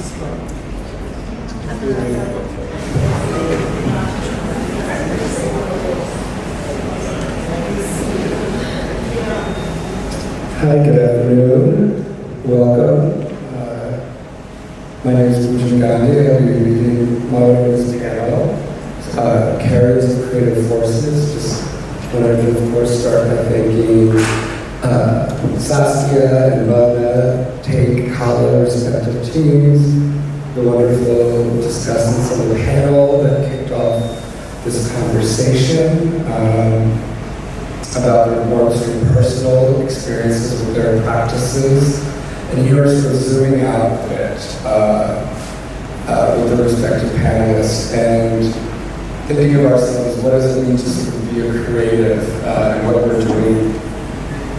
Hi, good afternoon. Welcome. My name is Pujan Gandhi. I'll be leading modernist panel. Carriers of Creative Forces. Just wanted to, of course, start by thanking Saskia and Mona, Take, Kala, respective teams, the wonderful discussants on the panel that kicked off this conversation about their more sort of personal experiences with their practices, and here sort of zooming out a bit with the respective panelists and thinking of ourselves, what does it mean to sort of be a creative and what we're doing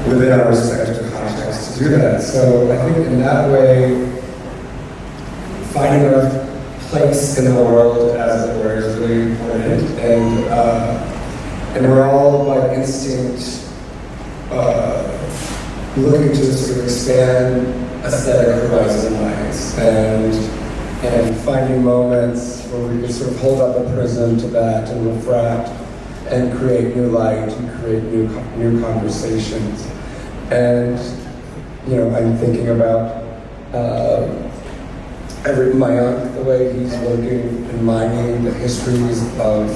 within our respective contexts to do that. So I think in that way, finding our place in the world, as it were, is really important. And we're all, by instinct, looking to sort of expand aesthetic horizon lines and finding moments where we can sort of hold up a prism to that and refract and create new light and create new conversations. And, you know, I'm thinking about Mayank, the way he's working and mining the histories of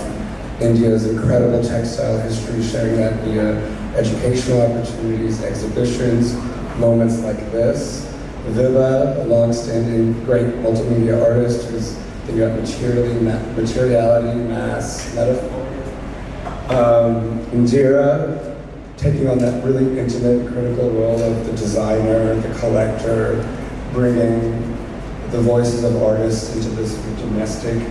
India's incredible textile history, sharing that via educational opportunities, exhibitions, moments like this. Vibha, a long-standing great multimedia artist who's thinking about materiality, mass, metaphor. Indira, taking on that really intimate and critical role of the designer, the collector, bringing the voices of artists into this domestic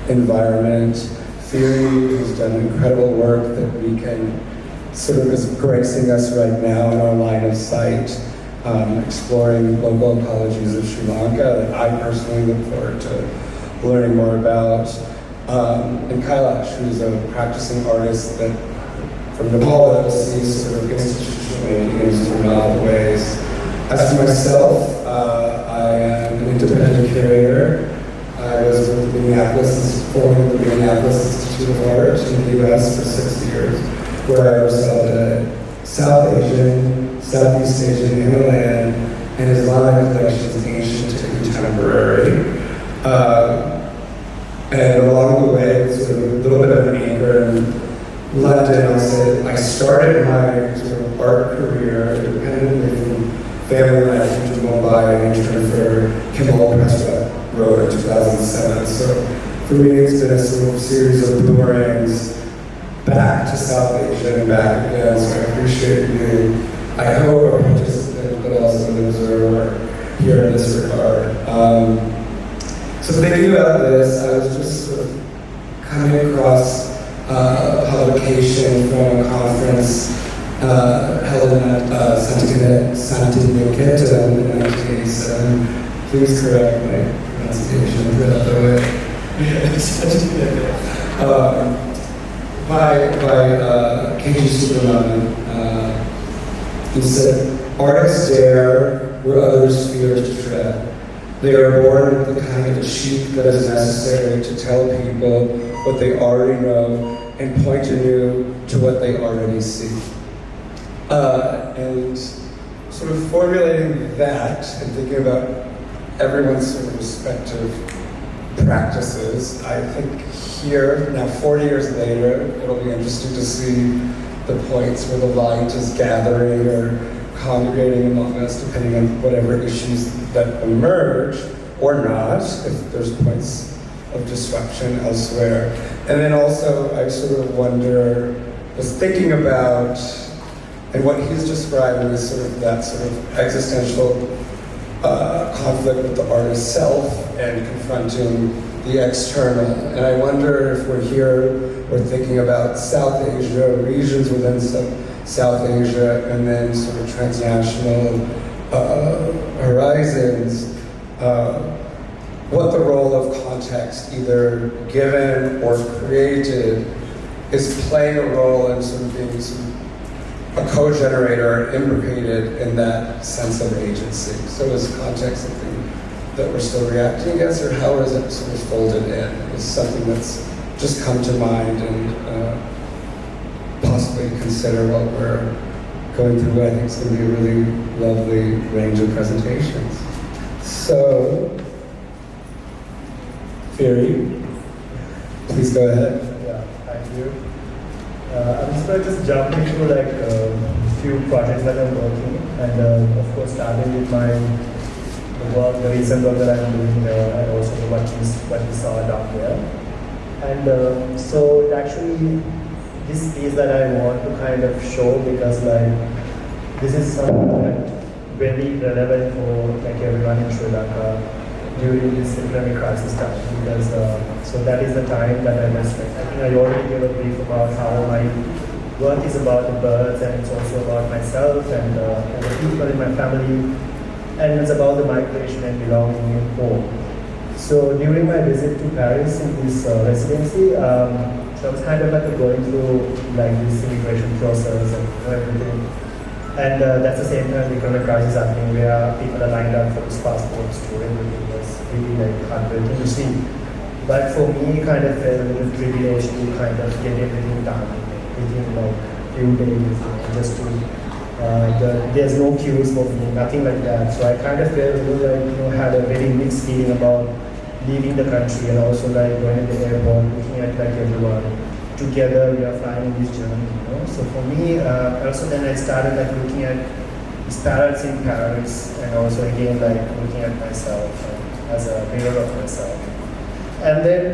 environment. Firi, who's done incredible work that we can sort of is gracing us right now in our line of sight, exploring local ecologies of Sri Lanka that I personally look forward to learning more about. And Kailash, who's a practicing artist that from Nepal that sees sort of institutionally in sort of novel ways. As for myself, I am an independent curator. I was with the Minneapolis Institute of Art in the US for 6 years, where I represented South Asian, Southeast Asian, Himalayan, and Islamic collections, ancient to contemporary. And along the way, sort of a little bit of an anchor in London, I'll say I started my sort of art career independently from family when I came to Mumbai and interned for Kimball Press Road in 2007. So for me, it's been a sort of series of boomerangs back to South Asia and back again. So I appreciate being, I hope, a participant, but also an observer here in this regard. So thinking about this, I was just sort of coming across a publication from a conference held at Santiniketan in 1987. Please correct my pronunciation, put it the way. By K.G. Subramanian, who said, artists dare where others fear to tread. They are born with the kind of cheek that is necessary to tell people what they already know and point anew to what they already see. And sort of formulating that and thinking about everyone's sort of respective practices, I think here, now 40 years later, it'll be interesting to see the points where the light is gathering or congregating among us, depending on whatever issues that emerge or not, if there's points of disruption elsewhere. And then also, I sort of was thinking about, and what he's describing is sort of that sort of existential conflict with the artist's self and confronting the external. And I wonder if we're thinking about South Asia, regions within South Asia, and then sort of transnational horizons, what the role of context, either given or created, is playing a role in sort of being a co-generator imbricated in that sense of agency. So is context something that we're still reacting against, or how is it sort of folded in? Is something that's just come to mind and possibly consider what we're going through. What I think is going to be a really lovely range of presentations. So, Firi, please go ahead. Yeah, thank you. I'm just going to just jump into like a few projects that I'm working, and of course starting with the work, the recent work that I'm doing, and also what we saw down there. And so it actually, this piece that I want to kind of show, because like this is something that very relevant for like everyone in Sri Lanka during this economic crisis time, because so that is the time that I think I already gave a brief about how my work is about the birds, and it's also about myself and the people in my family, and it's about the migration and belonging in home. So during my visit to Paris in this residency, so I was kind of like going through like this immigration process and everything. And that's the same time the economic crisis happening, where people are lined up for these passports to everything. Was really like heartbreaking to see. But for me, kind of felt a little privileged to kind of get everything done within like few days, just to there's no queues for me, nothing like that. So I kind of felt a little like, had a very mixed feeling about leaving the country, and also like going to the airport, looking at like everyone together, we are flying this journey, So for me, also then I started like looking at these parrots in Paris, and also again like looking at myself as a mirror of myself. And then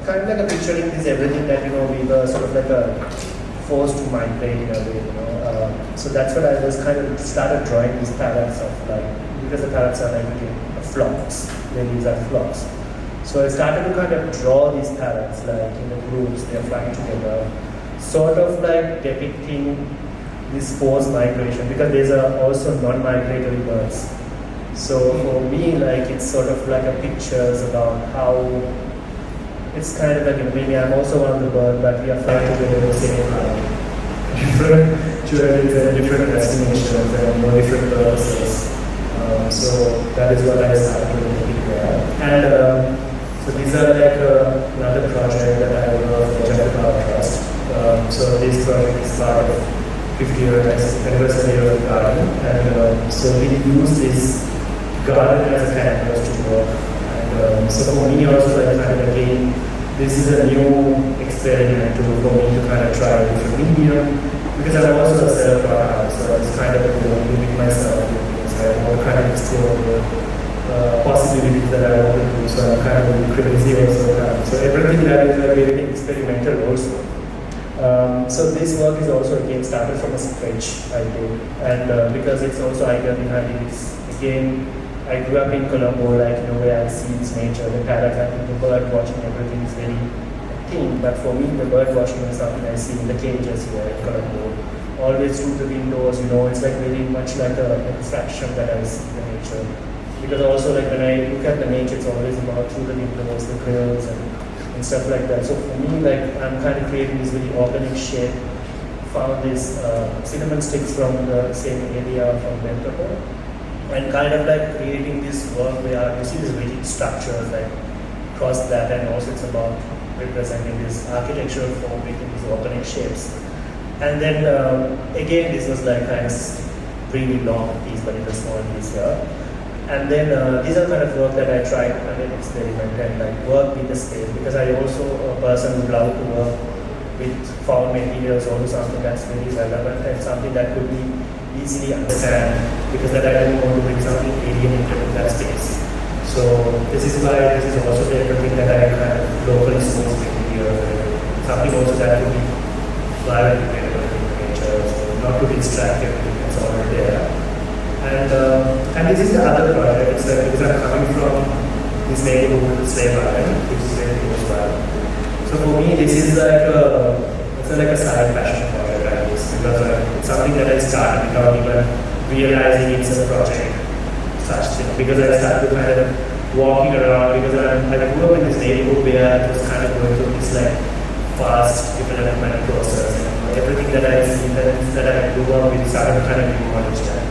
kind of like a picturing this everything that we were sort of like forced to migrate in a way, So that's what I was kind of started drawing these parrots of like, because the parrots are like flocks, these are flocks. So I started to kind of draw these parrots like in the groups, they're flying together, sort of like depicting this forced migration, because there's also non-migratory birds. So for me, like it's sort of like a pictures about how it's kind of like, maybe I'm also one of the birds, but we are flying together the same different journeys and different destinations and different purposes. So that is what I started to depict there. And so these are like another project that I work for Jakarta Trust. So this project is part of 50th anniversary of the garden, and so we use this garden as a canvas to work. And so for me also, like kind of again, this is a new experiment for me to kind of try a different medium, because I'm also a self-taught artist, so it's kind of doing myself. So I want to kind of explore the possibilities that I want to do. So I'm kind of crazy also. So everything that is very experimental also. So this work is also again started from a sketch I did, and because it's also idea behind it is, again, I grew up in Colombo, like where I see this nature, the parrot, the bird watching, everything is very thing. But for me, the bird watching is something I see in the cages here in Colombo. Always through the windows, it's like very much like a fraction that I see the nature. Because also like when I look at the nature, it's always about through the windows, the grills and stuff like that. So for me, like I'm kind of creating this very organic shape. Found this cinnamon sticks from the same area from Bentoko, and kind of like creating this work where you see these rigid structures like across that, and also it's about representing this architectural form making these organic shapes. And then again, this was like kind of really long piece, but it was small piece here. And then these are kind of work that I try to kind of experiment and like work with the space, because I also a person who love to work with found materials, also something that's very relevant and something that could be easily understand, because that I don't want to bring something alien into that space. So this is why this is also everything that I kind of locally source material, something also that could be fly in nature, so not to distract everything that's already there. And this is the other project, because I'm coming from this neighborhood, Slave Island, which is very close by. So for me, this is like a side passion project, I guess, because it's something that I started without even realizing it's a project, such thing. Because I started kind of walking around, because I grew up in this neighborhood where it was kind of going through this like fast development process. And everything that I see, that I grew up with, started kind of demolish that,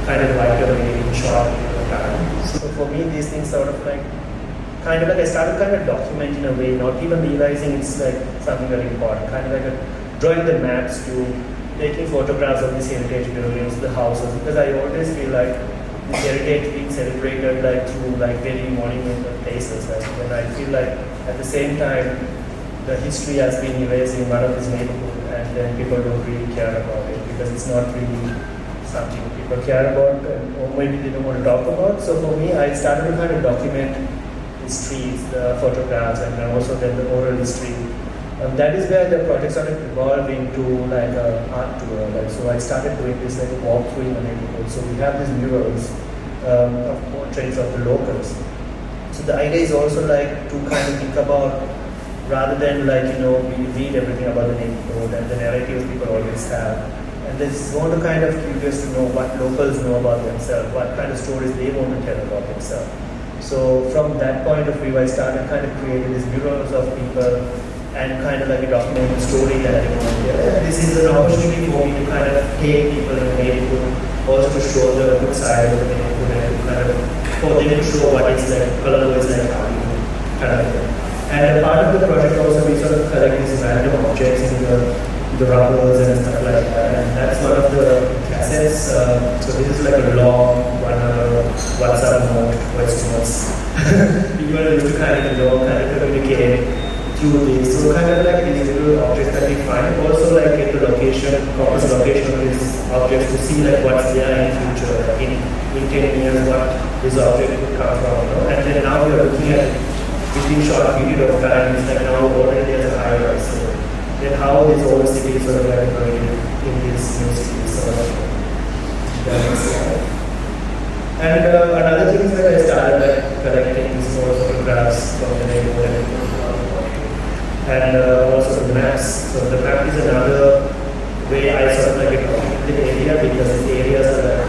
kind of like a very short period of time. So for me, these things sort of like, kind of like I started kind of documenting in a way, not even realizing it's like something very important, kind of like drawing the maps to taking photographs of these heritage buildings, the houses, because I always feel like this heritage being celebrated like through like very monumental places, like when I feel like at the same time the history has been erased in one of this neighborhood and then people don't really care about it because it's not really something people care about or maybe they don't want to talk about. So for me, I started to kind of document the streets, the photographs, and then also then the oral history. That is where the project started evolving to like an art tour. Like, so I started doing this like a walkthrough in the neighborhood. So we have these murals of portraits of the locals. So the idea is also like to kind of think about, rather than like, you know, we read everything about the neighborhood and the narratives people always have. And they want to kind of curious to know what locals know about themselves, what kind of stories they want to tell about themselves. So from that point of view, I started kind of creating these murals of people and kind of like a documenting storytelling. This is an opportunity for me to kind of take people in the neighborhood, also to show the good side of the neighborhood and kind of for them to show what it's like, color is like, kind of. And part of the project also we sort of collect these random objects in the rubbers and stuff like that. And that's one of the cassettes. So this is like a long 1 hour WhatsApp note, voice notes. People used to kind of communicate through this. So kind of like these little objects that we find. Also like get the location, compass location of these objects to see like what's there in future. Like in 10 years what this object would come from. You know? And then now we are looking at within short period of time, it's like now already there's a high rise. So then how this old city is sort of like growing in this new city. So and another thing is that I started like collecting these more photographs from the neighborhood and also the maps. So the map is another way I sort of like document the area because the areas are like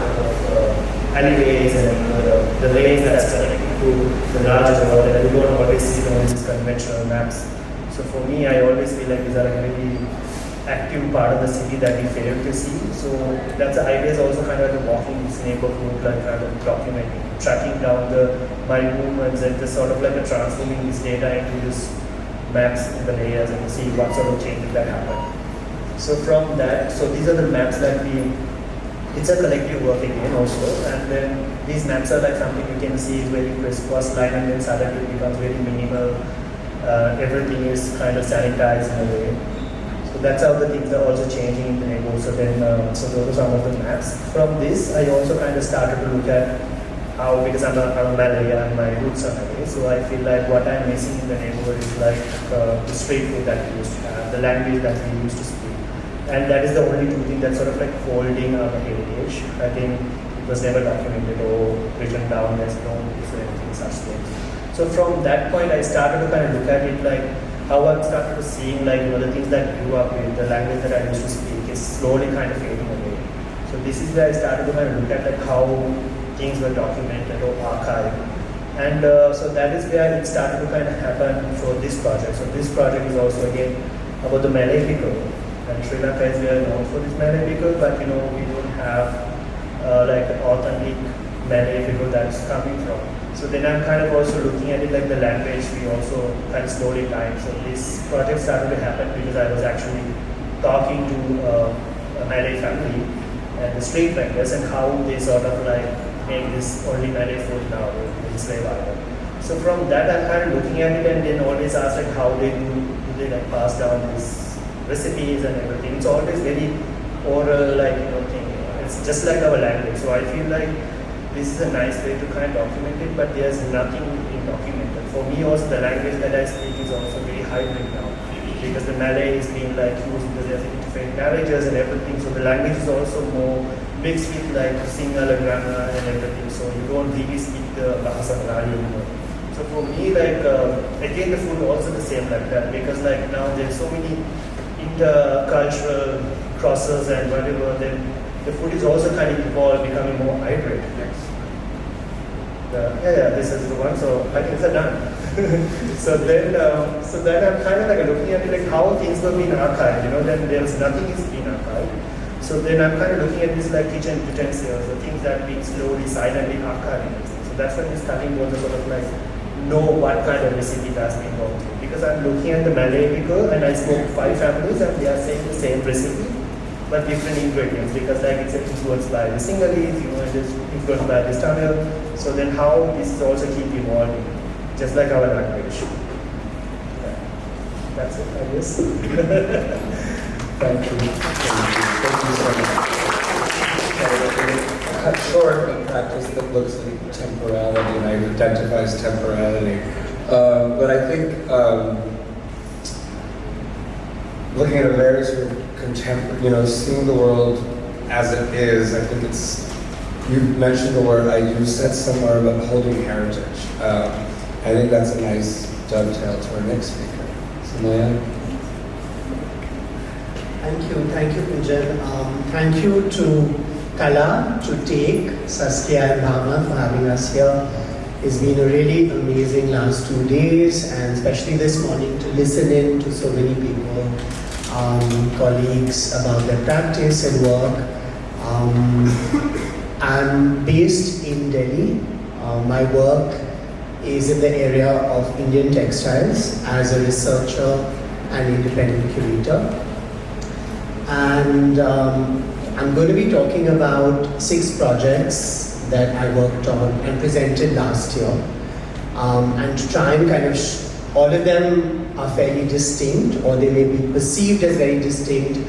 alleyways and the lanes that's connected to the larger world that we don't always see on these conventional maps. So for me, I always feel like these are a very active part of the city that we fail to see. So that's the idea is also kind of like walking this neighborhood, like kind of documenting, tracking down my movements and just sort of like transforming this data into this maps in the layers and see what sort of changes that happen. So from that, so these are the maps that it's a collective work again also, and then these maps are like something you can see is very crisscross line and then suddenly it becomes very minimal. Everything is kind of sanitized in a way. So that's how the things are also changing in the neighborhood. So then, so those are some of the maps. From this, I also kind of started to look at how, because I'm a Malay and my roots are Malay, so I feel like what I'm missing in the neighborhood is like the street food that we used to have, the language that we used to speak. And that is the only two things that's sort of like holding our heritage. I think it was never documented or written down, there's no anything such things. So from that point, I started to kind of look at it like how I started to seeing like, you know, the things that I grew up with, the language that I used to speak is slowly kind of fading away. So this is where I started to kind of look at like how things were documented or archived. And so that is where it started to kind of happen for this project. So this project is also again about the Malay people. And Sri Lanka is very known for this Malay people, but you know, we don't have like an authentic Malay people that's coming from. So then I'm kind of also looking at it like the language we also kind of slowly dying. So this project started to happen because I was actually talking to a Malay family and the street vendors and how they sort of like make this only Malay food now in slave island. So from that I'm kind of looking at it and then always ask like how they do they like pass down these recipes and everything. It's always very oral, like, you know, thing. It's just like our language. So I feel like this is a nice way to kind of document it, but there's nothing in documented. For me also the language that I speak is also very hybrid now because the Malay is being like used because there's different marriages and everything. So the language is also more mixed with like Sinhala grammar and everything. So you don't really speak the Bahasa Melayu anymore. So for me, like again the food also the same like that because like now there's so many intercultural crosses and whatever, then the food is also kind of evolved, becoming more hybrid. This is the one. So I think it's done. so then I'm kind of like looking at it like how things were being archived. You know, then there's nothing is being archived. So then I'm kind of looking at this like kitchen utensils, the things that being slowly, silently archived. So So that's when this cutting board sort of like know what kind of recipe that's been gone through. Because I'm looking at the Malay liquor and I spoke 5 families and they are saying the same recipe but different ingredients, because like it's influenced by the Sinhalese, it's influenced by this Tamil. So then how this is also keep evolving, just like our language. Yeah. That's it, I guess. Thank you. Thank you so much. Cut short a practice that looks like temporality and identifies temporality. But I think looking at a very sort of contemporary, seeing the world as it is, I think you mentioned the word, you said somewhere about holding heritage. I think that's a nice dovetail to our next speaker. So Mayank. Thank you, Pujan. Thank you to Kala, to Take, Saskia and Bhavna for having us here. It's been a really amazing last 2 days, and especially this morning to listen in to so many people, colleagues about their practice and work. I'm based in Delhi. My work is in the area of Indian textiles as a researcher and independent curator. And I'm going to be talking about 6 projects that I worked on and presented last year. And to try and kind of, all of them are fairly distinct, or they may be perceived as very distinct,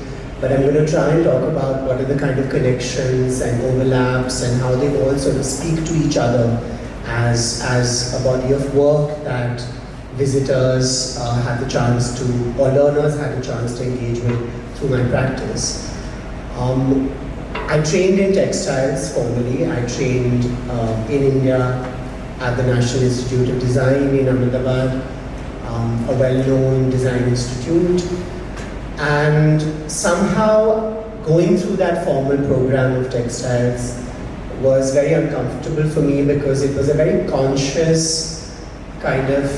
but I'm going to try and talk about what are the kind of connections and overlaps and how they all sort of speak to each other as a body of work that visitors had the chance to, or learners had the chance to engage with through my practice. I trained in textiles formally. I trained in India at the National Institute of Design in Ahmedabad, a well-known design institute. And somehow going through that formal program of textiles was very uncomfortable for me, because it was a very conscious kind of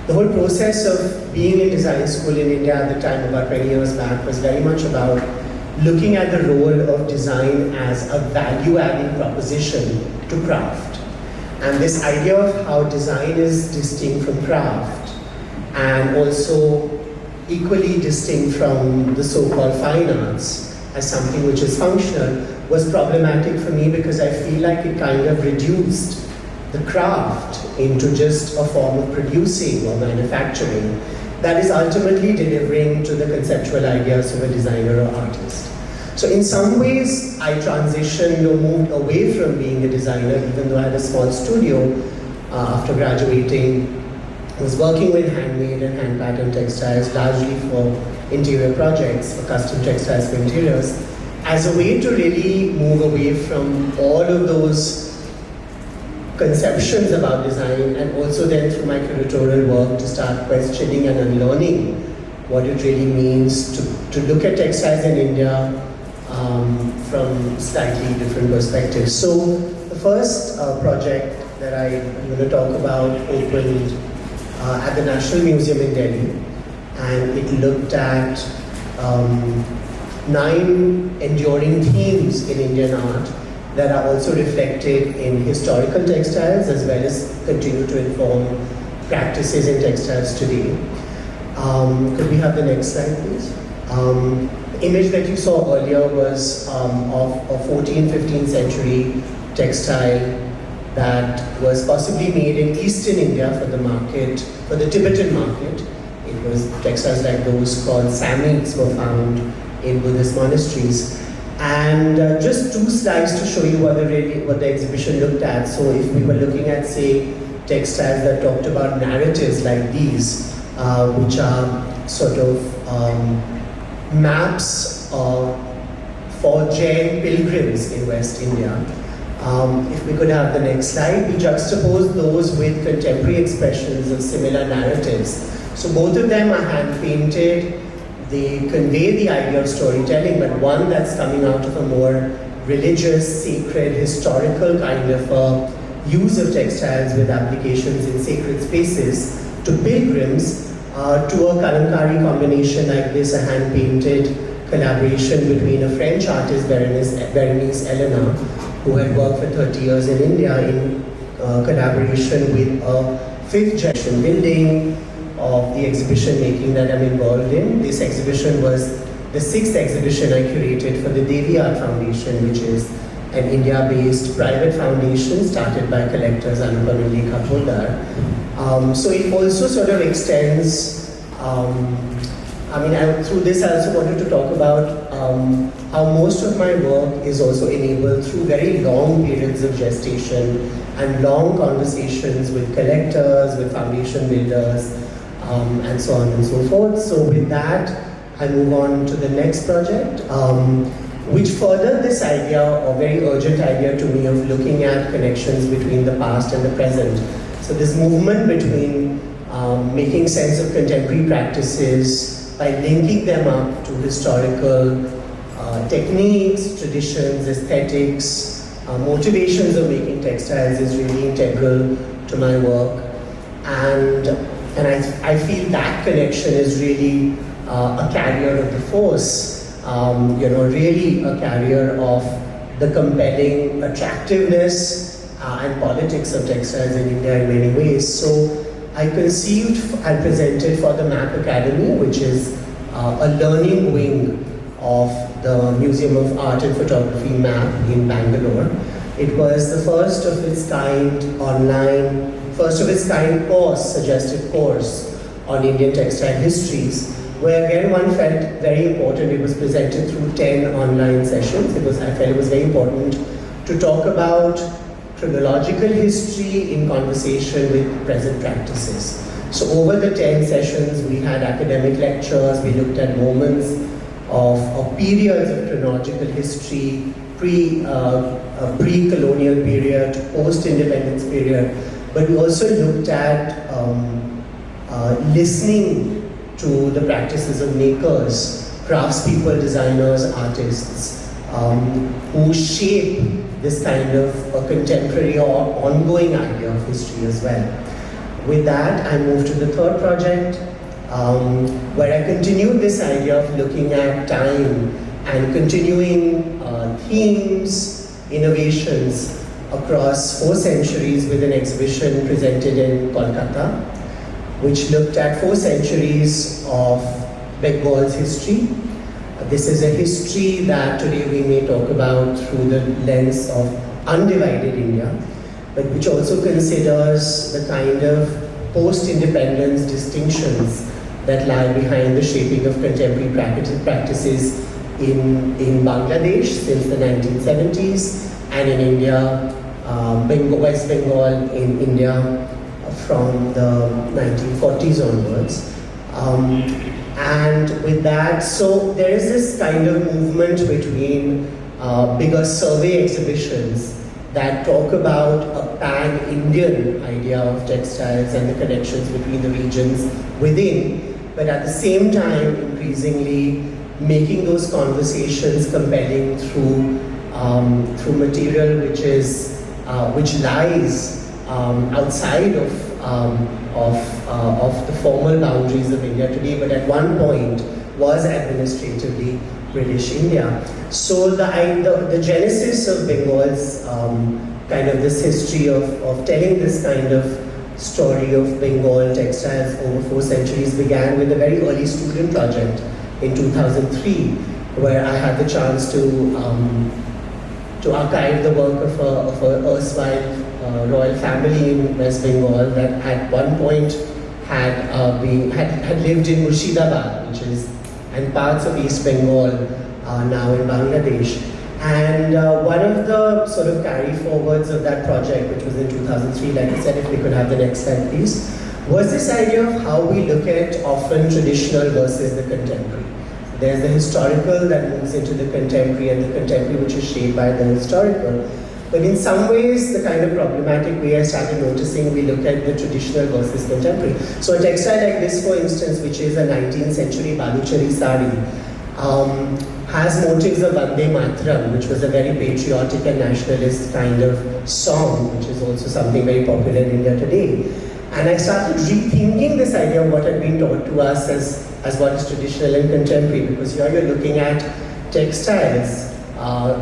the whole process of being in design school in India at the time, about 20 years back, was very much about looking at the role of design as a value-adding proposition to craft. And this idea of how design is distinct from craft, and also equally distinct from the so-called fine arts as something which is functional, was problematic for me, because I feel like it kind of reduced the craft into just a form of producing or manufacturing that is ultimately delivering to the conceptual ideas of a designer or artist. So in some ways, I transitioned or moved away from being a designer, even though I had a small studio after graduating. I was working with handmade and hand-patterned textiles, largely for interior projects, for custom textiles for interiors, as a way to really move away from all of those conceptions about design, and also then through my curatorial work to start questioning and unlearning what it really means to look at textiles in India from slightly different perspectives. So the first project that I'm going to talk about opened at the National Museum in Delhi, and it looked at 9 enduring themes in Indian art that are also reflected in historical textiles, as well as continue to inform practices in textiles today. Could we have the next slide, please? The image that you saw earlier was of a 14th, 15th century textile that was possibly made in Eastern India for the market, for the Tibetan market. It was textiles like those called samiks were found in Buddhist monasteries. And just 2 slides to show you what the exhibition looked at. So if we were looking at, say, textiles that talked about narratives like these, which are sort of maps for Jain pilgrims in West India. If we could have the next slide, we juxtapose those with contemporary expressions of similar narratives. So both of them are hand-painted. They convey the idea of storytelling, but one that's coming out of a more religious, sacred, historical kind of use of textiles with applications in sacred spaces to pilgrims, to a kalamkari combination like this, a hand-painted collaboration between a French artist, Berenice Elena, who had worked for 30 years in India in collaboration with a fifth generation building of the exhibition making that I'm involved in. This exhibition was the sixth exhibition I curated for the Devi Art Foundation, which is an India-based private foundation started by collectors Anupam and Lekha Poddar. So it also sort of extends, through this I also wanted to talk about how most of my work is also enabled through very long periods of gestation and long conversations with collectors, with foundation builders, and so on and so forth. So with that, I move on to the next project, which furthered this idea, or very urgent idea to me, of looking at connections between the past and the present. So this movement between making sense of contemporary practices by linking them up to historical techniques, traditions, aesthetics, motivations of making textiles is really integral to my work. And I feel that connection is really a carrier of the force, really a carrier of the compelling attractiveness and politics of textiles in India in many ways. So I conceived and presented for the MAP Academy, which is a learning wing of the Museum of Art and Photography MAP in Bangalore. It was the first of its kind suggested course on Indian textile histories, where again one felt very important. It was presented through 10 online sessions. I felt it was very important to talk about chronological history in conversation with present practices. So over the 10 sessions, we had academic lectures, we looked at moments of periods of chronological history, pre-colonial period, post-independence period, but we also looked at listening to the practices of makers, craftspeople, designers, artists, who shape this kind of a contemporary or ongoing idea of history as well. With that, I moved to the third project, where I continued this idea of looking at time and continuing themes, innovations across 4 centuries with an exhibition presented in Kolkata, which looked at 4 centuries of Bengal's history. This is a history that today we may talk about through the lens of undivided India, but which also considers the kind of post-independence distinctions that lie behind the shaping of contemporary practices in Bangladesh since the 1970s, and in India, West Bengal in India from the 1940s onwards. And with that, so there is this kind of movement between bigger survey exhibitions that talk about a pan-Indian idea of textiles and the connections between the regions within, but at the same time increasingly making those conversations compelling through material which lies outside of the formal boundaries of India today, but at one point was administratively British India. So the genesis of Bengal's kind of this history of telling this kind of story of Bengal textiles over 4 centuries began with a very early student project in 2003, where I had the chance to archive the work of a erstwhile royal family in West Bengal that at one point had lived in Murshidabad, and parts of East Bengal now in Bangladesh. And one of the sort of carry forwards of that project, which was in 2003, like I said, if we could have the next slide please, was this idea of how we look at often traditional versus the contemporary. There's the historical that moves into the contemporary, and the contemporary which is shaped by the historical. But in some ways, the kind of problematic way I started noticing, we look at the traditional versus contemporary. So a textile like this, for instance, which is a 19th century Baluchari sari, has motives of Vande Mataram, which was a very patriotic and nationalist kind of song, which is also something very popular in India today. And I started rethinking this idea of what had been taught to us as what is traditional and contemporary, because here you're looking at textiles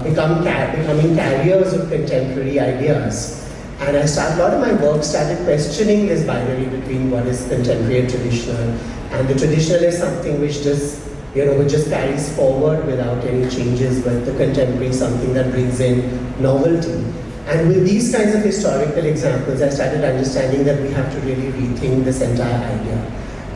becoming carriers of contemporary ideas. And a lot of my work started questioning this binary between what is contemporary and traditional. And the traditional is something which just, which just carries forward without any changes, but the contemporary is something that brings in novelty. And with these kinds of historical examples, I started understanding that we have to really rethink this entire idea.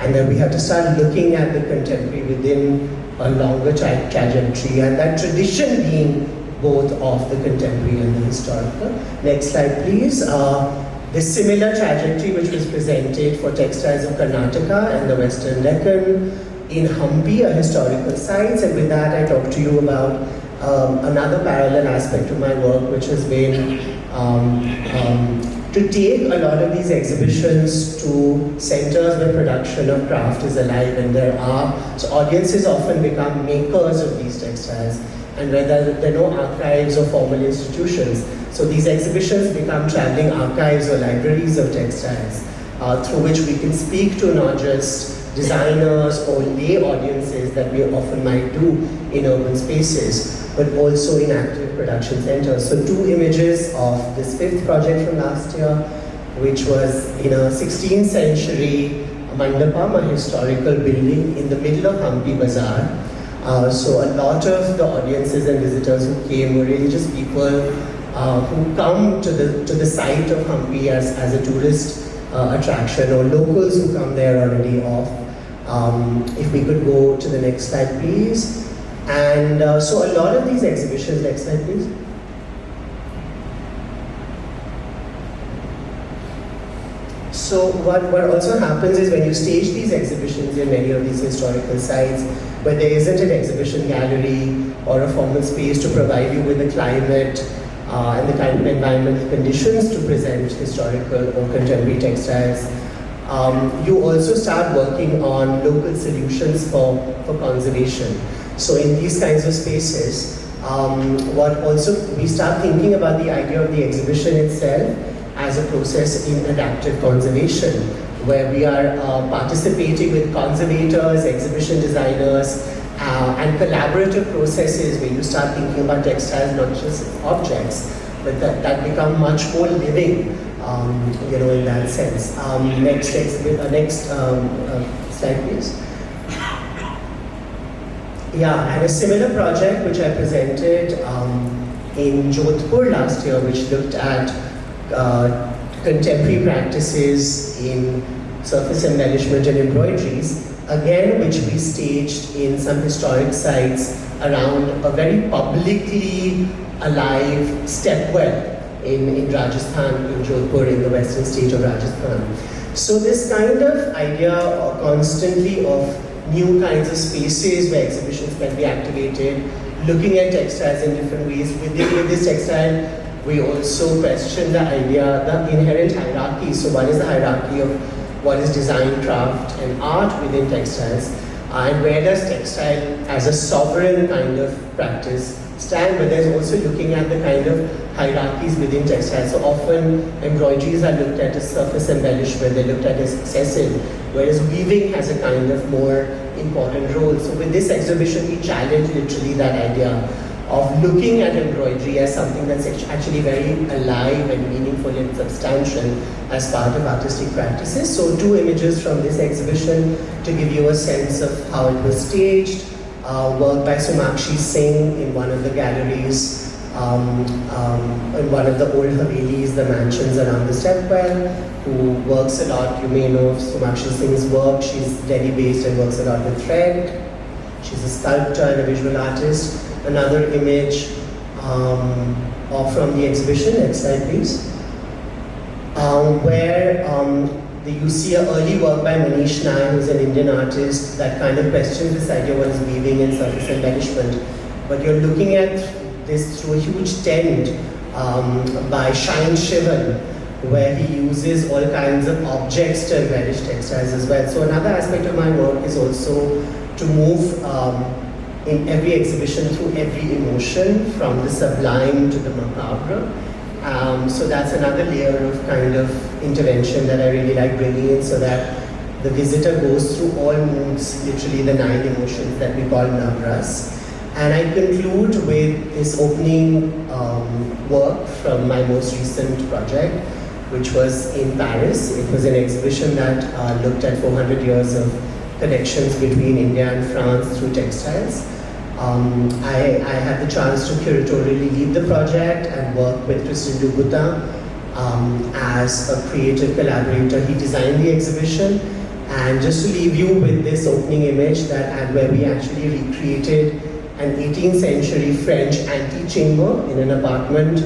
And that we have to start looking at the contemporary within a longer trajectory, and that tradition being both of the contemporary and the historical. Next slide, please. The similar trajectory which was presented for textiles of Karnataka and the Western Deccan in Hampi, a historical sites, and with that I talked to you about another parallel aspect of my work, which has been to take a lot of these exhibitions to centers where production of craft is alive, and so audiences often become makers of these textiles, and where there are no archives or formal institutions. So these exhibitions become traveling archives or libraries of textiles through which we can speak to not just designers or lay audiences that we often might do in urban spaces, but also in active production centers. So 2 images of this 5th project from last year, which was in a 16th century mandapam, a historical building in the middle of Hampi Bazaar. So a lot of the audiences and visitors who came were really just people who come to the site of Hampi as a tourist attraction, or locals who come there already off. If we could go to the next slide, please. And so a lot of these exhibitions, next slide, please. So what also happens is when you stage these exhibitions in many of these historical sites, where there isn't an exhibition gallery or a formal space to provide you with the climate and the kind of environmental conditions to present historical or contemporary textiles, you also start working on local solutions for conservation. So in these kinds of spaces, we start thinking about the idea of the exhibition itself as a process in adaptive conservation, where we are participating with conservators, exhibition designers, and collaborative processes where you start thinking about textiles not just as objects, but that become much more living, in that sense. Next slide, please. Yeah, and a similar project which I presented in Jodhpur last year, which looked at contemporary practices in surface embellishment and embroideries, again which we staged in some historic sites around a very publicly alive stepwell in Rajasthan, in Jodhpur, in the western state of Rajasthan. So this kind of idea constantly of new kinds of spaces where exhibitions can be activated, looking at textiles in different ways. Within this textile, we also question the idea, the inherent hierarchy. So what is the hierarchy of what is design, craft, and art within textiles? And where does textile as a sovereign kind of practice stand? But there's also looking at the kind of hierarchies within textiles. So often embroideries are looked at as surface embellishment, they're looked at as excessive, whereas weaving has a kind of more important role. So with this exhibition, we challenge literally that idea of looking at embroidery as something that's actually very alive and meaningful and substantial as part of artistic practices. So 2 images from this exhibition to give you a sense of how it was staged. Work by Somakshi Singh in one of the galleries, in one of the old Havelis, the mansions around the stepwell, who works a lot. You may know of Somakshi Singh's work. She's Delhi-based and works a lot with thread. She's a sculptor and a visual artist. Another image from the exhibition, next slide please, where you see an early work by Manish Nair, who's an Indian artist, that kind of questions this idea of what is weaving and surface embellishment. But you're looking at this through a huge tent by Shine Shivan, where he uses all kinds of objects to embellish textiles as well. So another aspect of my work is also to move in every exhibition through every emotion, from the sublime to the macabre. So that's another layer of kind of intervention that I really like bringing in, so that the visitor goes through all moods, literally the 9 emotions that we call navras. And I conclude with this opening work from my most recent project, which was in Paris. It was an exhibition that looked at 400 years of connections between India and France through textiles. I had the chance to curatorially lead the project and work with Christian Dubutin as a creative collaborator. He designed the exhibition. And just to leave you with this opening image where we actually recreated an 18th century French antechamber in an apartment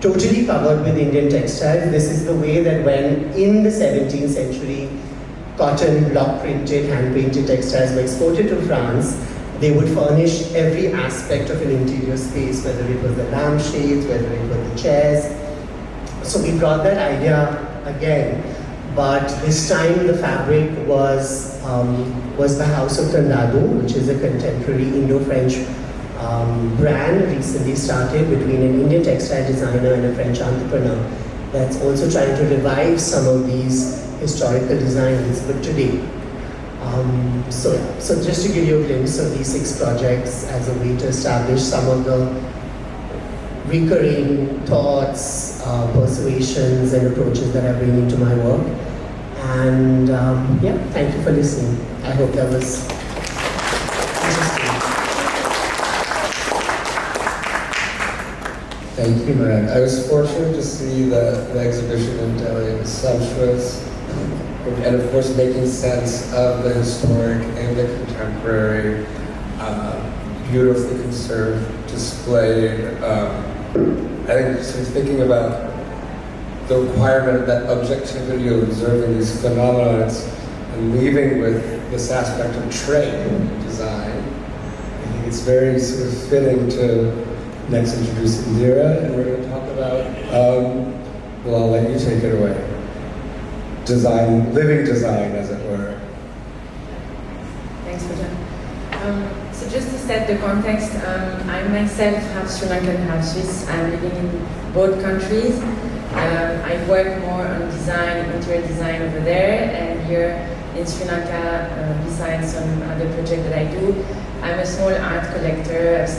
totally covered with Indian textiles. This is the way that when in the 17th century cotton, block printed, hand painted textiles were exported to France, they would furnish every aspect of an interior space, whether it was the lampshades, whether it was the chairs. So we brought that idea again, but this time the fabric was the House of Tandadu, which is a contemporary Indo-French brand recently started between an Indian textile designer and a French entrepreneur that's also trying to revive some of these historical designs, but today. So just to give you a glimpse of these 6 projects as a way to establish some of the recurring thoughts, persuasions and approaches that I bring into my work. And yeah, thank you for listening. I hope that was interesting. Thank you, Mayank. I was fortunate to see the exhibition in Delhi. It was sumptuous, and of course making sense of the historic and the contemporary, beautifully conserved, displayed. I think sort of thinking about the requirement of that objectivity of observing these phenomena and leaving with this aspect of trade design. I think it's very sort of fitting to next introduce Indira, and we're going to talk about, well, I'll let you take it away. Design, living design, as it were. Thanks, Pujan. So just to set the context, I myself have Sri Lankan, half Swiss. I'm living in both countries. I work more on design, interior design over there, and here in Sri Lanka, besides some other project that I do, I'm a small art collector. I've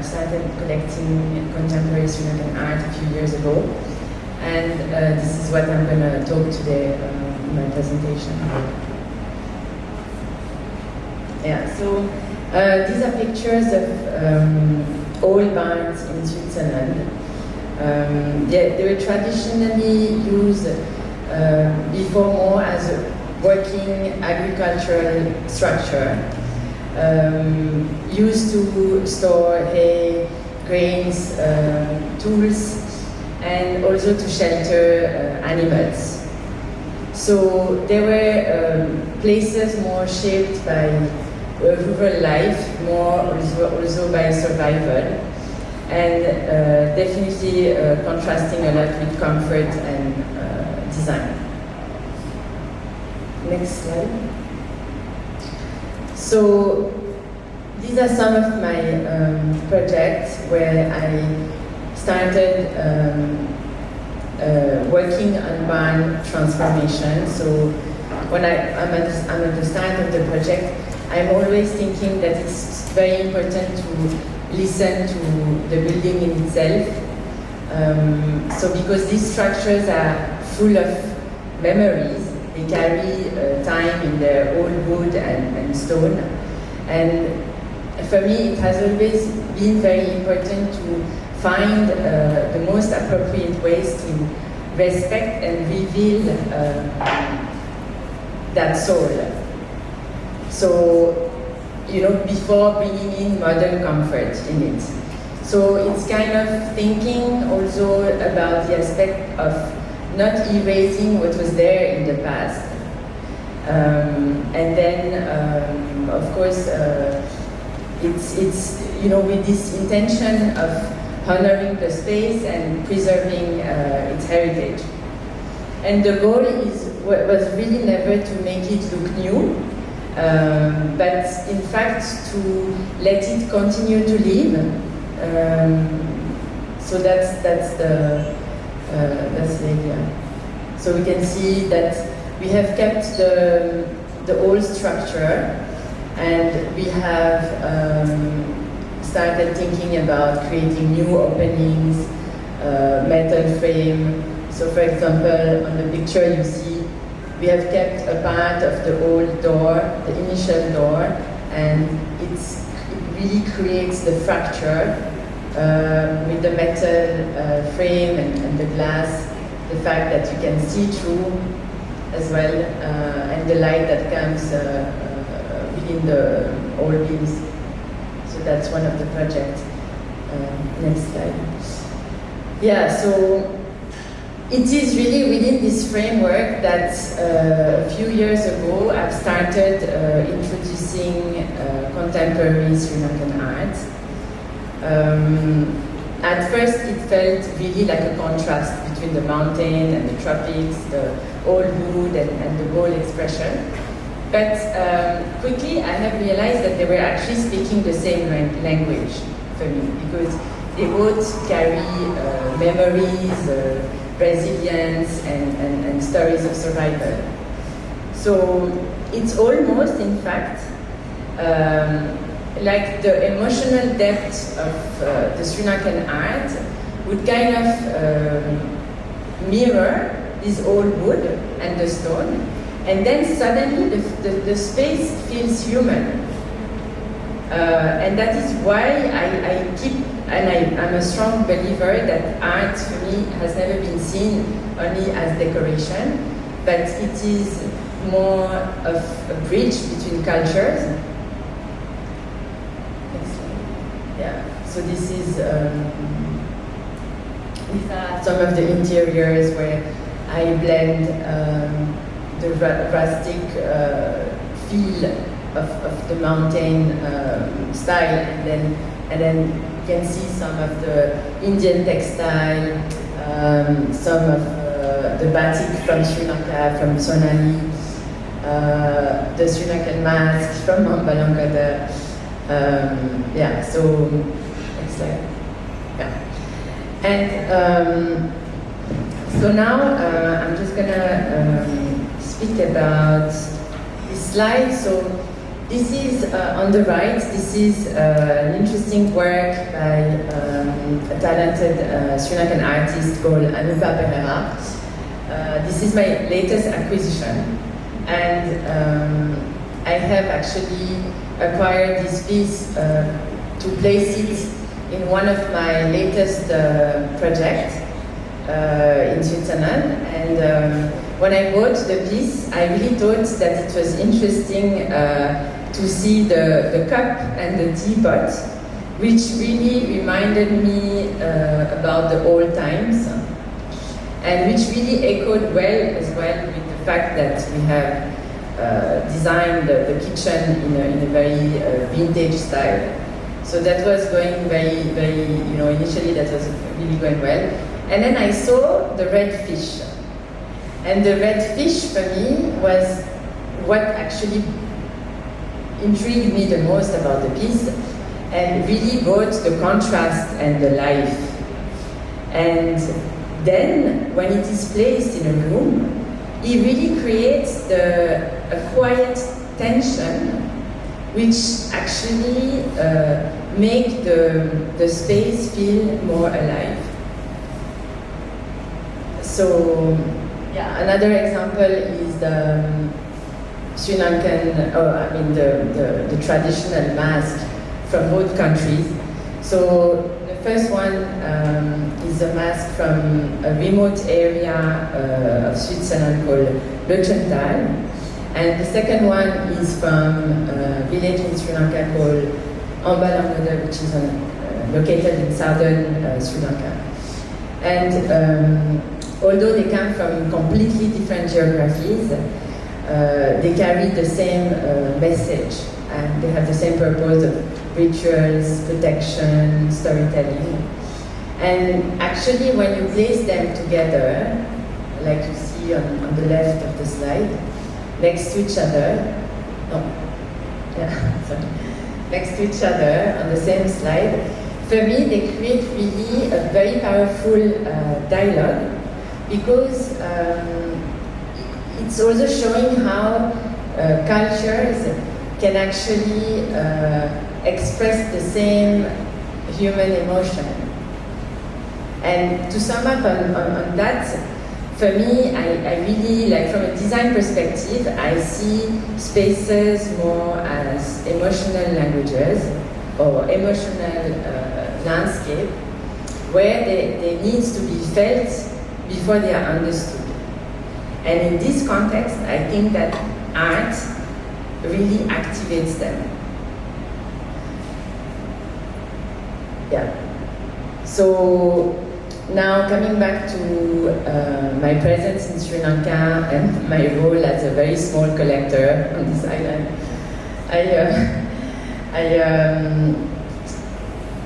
started collecting contemporary Sri Lankan art a few years ago, and this is what I'm going to talk today in my presentation. Yeah, so these are pictures of old barns in Switzerland. They were traditionally used before more as a working agricultural structure, used to store hay, grains, tools, and also to shelter animals. So they were places more shaped by rural life, more also by survival, and definitely contrasting a lot with comfort and design. Next slide. So these are some of my projects where I started working on barn transformation. So when I'm at the start of the project, I'm always thinking that it's very important to listen to the building in itself. So because these structures are full of memories, they carry time in their old wood and stone. And for me, it has always been very important to find the most appropriate ways to respect and reveal that soul. So, before bringing in modern comfort in it. So it's kind of thinking also about the aspect of not erasing what was there in the past. And then, of course, it's with this intention of honoring the space and preserving its heritage. And the goal was really never to make it look new, but in fact to let it continue to live. So that's the idea. So we can see that we have kept the old structure, and we have started thinking about creating new openings, metal frame. So for example, on the picture you see, we have kept a part of the old door, the initial door, and it really creates the fracture with the metal frame and the glass, the fact that you can see through as well, and the light that comes within the old beams. So that's one of the projects. Next slide. Yeah, so it is really within this framework that a few years ago I've started introducing contemporary Sri Lankan art. At first it felt really like a contrast between the mountain and the tropics, the old wood and the bold expression. But quickly I have realized that they were actually speaking the same language for me, because they both carry memories, resilience and stories of survival. So it's almost, in fact, like the emotional depth of the Sri Lankan art would kind of mirror this old wood and the stone, and then suddenly the space feels human. And that is why I keep, and I'm a strong believer that art for me has never been seen only as decoration, but it is more of a bridge between cultures. Yeah, so this is, these are some of the interiors where I blend the rustic feel of the mountain style, and then you can see some of the Indian textile, some of the batik from Sri Lanka, from Sonali, the Sri Lankan mask from Ambalangada. Yeah, so next slide. Yeah. And so now I'm just gonna speak about this slide. So this is on the right. This is an interesting work by a talented Sri Lankan artist called Anupa Pereira. This is my latest acquisition, and I have actually acquired this piece to place it in one of my latest projects in Switzerland. And when I bought the piece, I really thought that it was interesting to see the cup and the teapot, which really reminded me about the old times, and which really echoed well as well with the fact that we have designed the kitchen in a very vintage style. So that was going very, initially that was really going well. And then I saw the red fish. And the red fish for me was what actually intrigued me the most about the piece, and really brought the contrast and the life. And then when it is placed in a room, it really creates a quiet tension, which actually make the space feel more alive. So, yeah, another example is the Sri Lankan, the traditional mask from both countries. So the first one is a mask from a remote area of Switzerland called Lötschental. And the second one is from a village in Sri Lanka called Ambalangada, which is located in southern Sri Lanka. And although they come from completely different geographies, they carry the same message, and they have the same purpose of rituals, protection, storytelling. And actually, when you place them together, like you see on the left of the slide, next to each other, next to each other on the same slide, for me they create really a very powerful dialogue, because it's also showing how cultures can actually express the same human emotion. And to sum up on that, for me, I really, like from a design perspective, I see spaces more as emotional languages or emotional landscape where they need to be felt before they are understood. And in this context, I think that art really activates them. Yeah. So now coming back to my presence in Sri Lanka and my role as a very small collector on this island,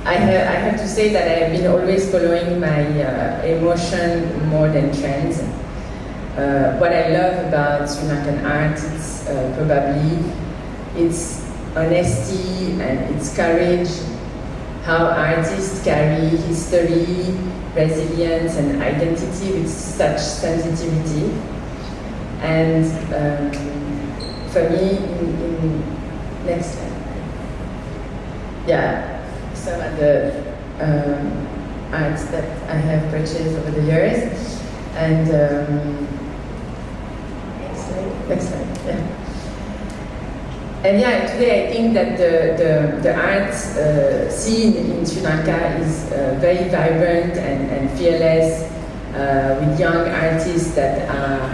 I have to say that I have been always following my emotion more than trends. What I love about Sri Lankan art is probably its honesty and its courage, how artists carry history, resilience and identity with such sensitivity. And for me, in next slide, yeah, some of the arts that I have purchased over the years. And next slide, yeah. And yeah, today I think that the art scene in Sri Lanka is very vibrant and fearless, with young artists that are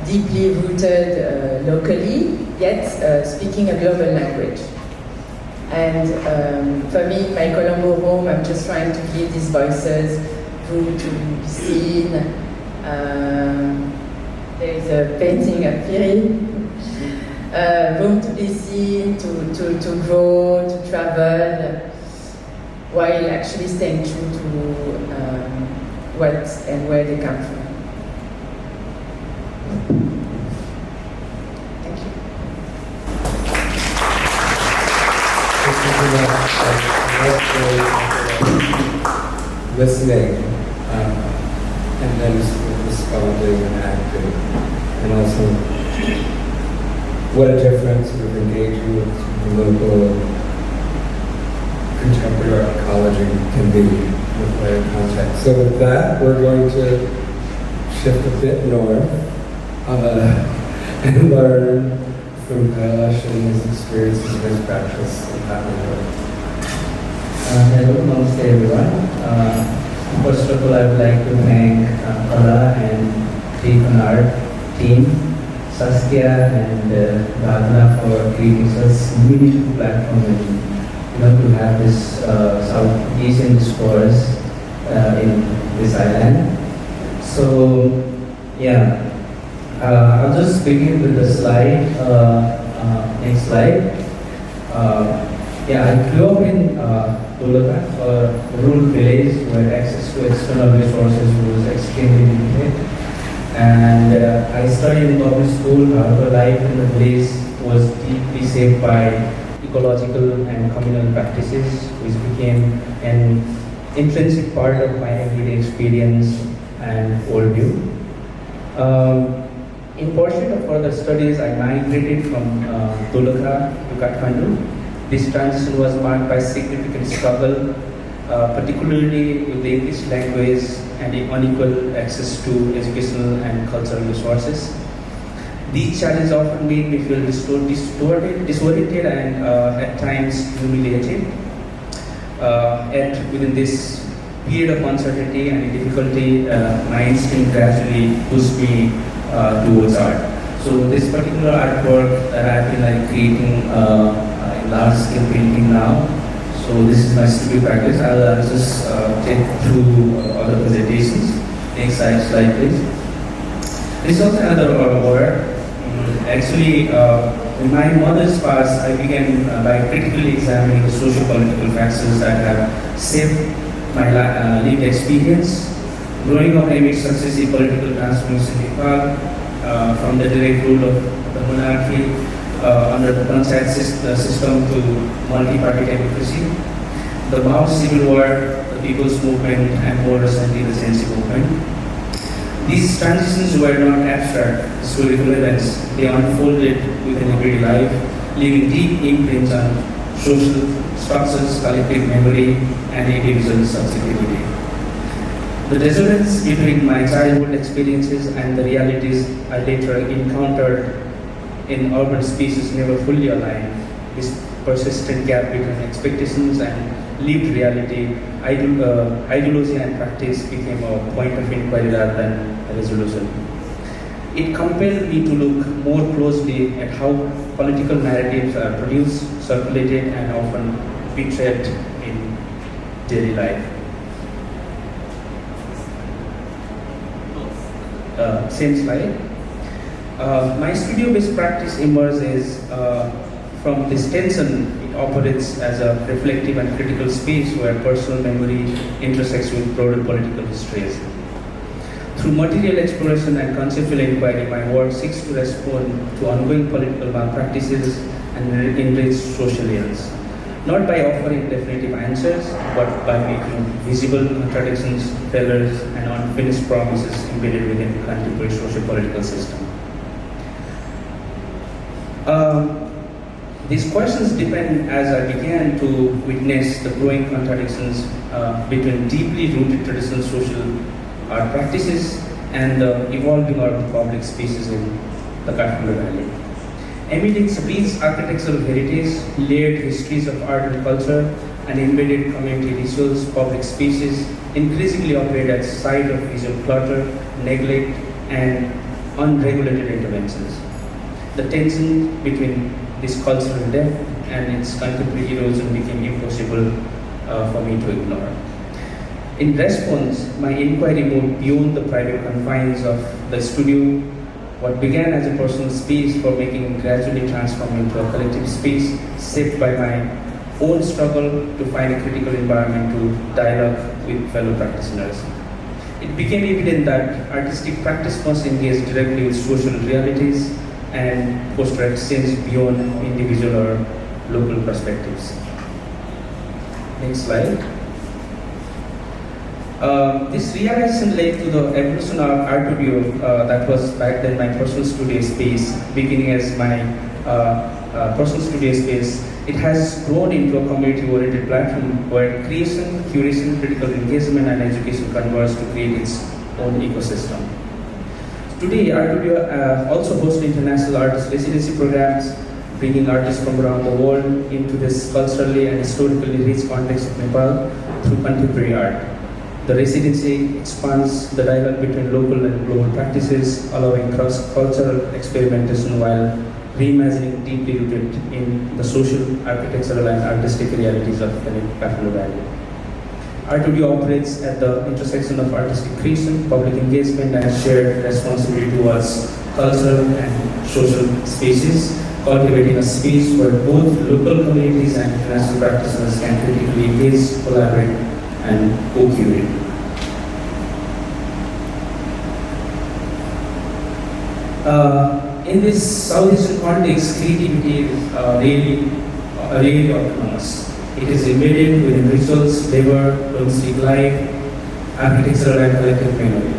deeply rooted locally, yet speaking a global language. And for me, in my Colombo home, I'm just trying to give these voices room to be seen. There is a painting of Firi. Room to be seen, to grow, to travel, while actually staying true to what and where they come from. Thank you. Listening, and then responding and acting, and also what a difference sort of engaging with the local contemporary ecology can be with wider context. So with that, we're going to shift a bit north and learn from Kailash and his experiences and his practice in that regard. Hello, namaste everyone. First of all, I would like to thank Kala and Deepan Art team, Saskia and Radhana for creating such meaningful platform and to have this South Asian discourse in this island. So yeah, I'll just begin with the slide. Next slide. Yeah, I grew up in Dulaka, a rural village where access to external resources was extremely limited. And I studied in public school. However, life in the village was deeply shaped by ecological and communal practices, which became an intrinsic part of my everyday experience and worldview. In pursuit of further studies, I migrated from Dulaka to Kathmandu. This transition was marked by significant struggle, particularly with the English language and the unequal access to educational and cultural resources. These challenges often made me feel disoriented and at times humiliated. Yet within this period of uncertainty and difficulty, my instinct gradually pushed me towards art. So this particular artwork that I've been creating large-scale painting now. So this is my studio practice. I'll just take through other presentations. Next slide, please. This is also another work. Actually, in my mother's past, I began by critically examining the socio-political factors that have shaped my lived experience. Growing up amid successive political transformations in Nepal, from the direct rule of the monarchy under the Panchayat system to multi-party democracy, the Mao Civil War, the People's Movement, and more recently the Gen Z movement. These transitions were not abstract historical events. They unfolded within everyday life, leaving deep imprints on social, structures, collective memory, and individual subjectivity. The dissonance between my childhood experiences and the realities I later encountered in urban spaces never fully aligned. This persistent gap between expectations and lived reality, ideology and practice became a point of inquiry rather than a resolution. It compelled me to look more closely at how political narratives are produced, circulated, and often betrayed in daily life. Same slide. My studio-based practice emerges from this tension. It operates as a reflective and critical space where personal memory intersects with broader political histories. Through material exploration and conceptual inquiry, my work seeks to respond to ongoing political malpractices and enrich social ills. Not by offering definitive answers, but by making visible contradictions, failures, and unfinished promises embedded within the contemporary socio-political system. These questions depend as I began to witness the growing contradictions between deeply rooted traditional social art practices and the evolving urban public spaces in the Kathmandu Valley. Amid its rich architectural heritage, layered histories of art and culture, and embedded community rituals, public spaces increasingly operate as a site of visual clutter, neglect, and unregulated interventions. The tension between this cultural depth and its contemporary erosion became impossible for me to ignore. In response, my inquiry moved beyond the private confines of the studio. What began as a personal space for making gradually transform into a collective space shaped by my own struggle to find a critical environment to dialogue with fellow practitioners. It became evident that artistic practice must engage directly with social realities and foster exchange beyond individual or local perspectives. Next slide. This realization led to the evolution of Art Studio that was back then my personal studio space. Beginning as my personal studio space, it has grown into a community-oriented platform where creation, curation, critical engagement, and education converge to create its own ecosystem. Today, Art Studio also hosts international artist residency programs, bringing artists from around the world into this culturally and historically rich context of Nepal through contemporary art. The residency expands the dialogue between local and global practices, allowing cross-cultural experimentation while reimagining deeply rooted in the social, architectural, and artistic realities of the Kathmandu Valley. Art Studio operates at the intersection of artistic creation, public engagement, and shared responsibility towards cultural and social spaces, cultivating a space where both local communities and international practitioners can critically engage, collaborate, and co-curate. In this South Asian context, creativity is really autonomous. It is embedded within rituals, labor, domestic life, architectural and collective memory.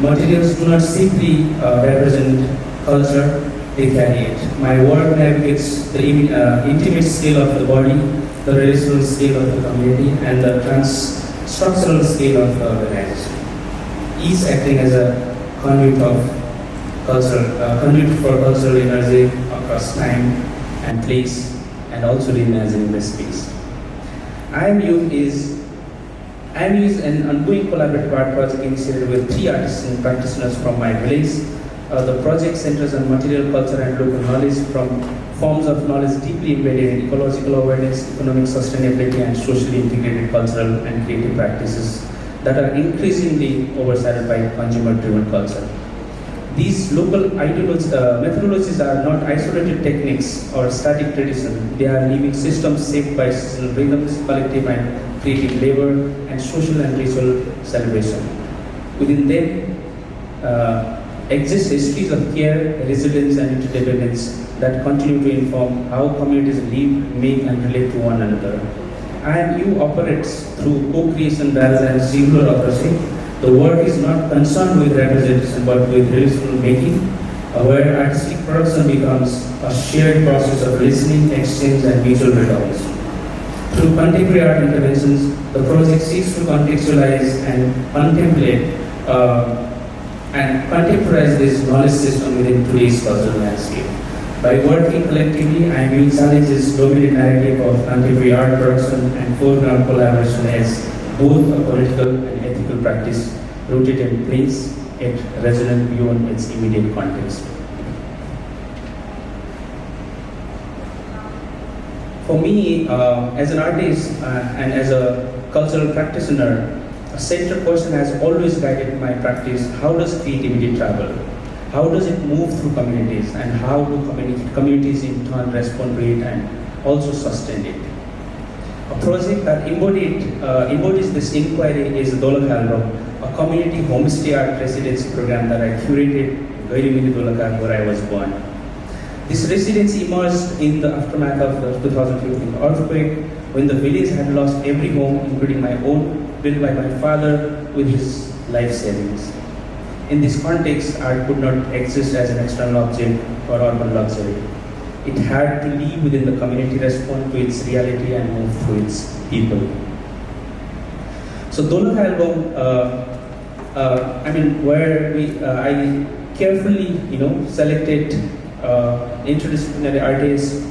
Materials do not simply represent culture, they carry it. My work navigates the intimate scale of the body, the relational scale of the community, and the structural scale of the organization. Each acting as a conduit for cultural energy across time and place, and also reimagining the space. IMU is an ongoing collaborative art project initiated with 3 artists and practitioners from my village. The project centers on material culture and local knowledge from forms of knowledge deeply embedded in ecological awareness, economic sustainability, and socially integrated cultural and creative practices that are increasingly overshadowed by consumer-driven culture. These local methodologies are not isolated techniques or static tradition. They are living systems shaped by seasonal rhythms, collective and creative labor, and social and ritual celebration. Within them exist histories of care, resilience, and interdependence that continue to inform how communities live, make, and relate to one another. IMU operates through co-creation rather than singular authorship. The work is not concerned with representation but with relational making, where artistic production becomes a shared process of listening, exchange, and mutual recognition. Through contemporary art interventions, the project seeks to contextualize and contemplate and contemporize this knowledge system within today's cultural landscape. By working collectively, I view challenges dominant narrative of contemporary art production and foreground collaboration as both a political and ethical practice rooted in place yet resonant beyond its immediate context. For me, as an artist and as a cultural practitioner, a central question has always guided my practice. How does creativity travel? How does it move through communities, and how do communities in turn respond to it and also sustain it? A project that embodies this inquiry is the Dolak Album, a community homestay art residency program that I curated very many Dolak where I was born. This residency emerged in the aftermath of the 2015 earthquake, when the village had lost every home, including my own, built by my father with his life savings. In this context, art could not exist as an external object or urban luxury. It had to live within the community, respond to its reality, and move through its people. So Dolak Album, where I carefully, selected interdisciplinary artists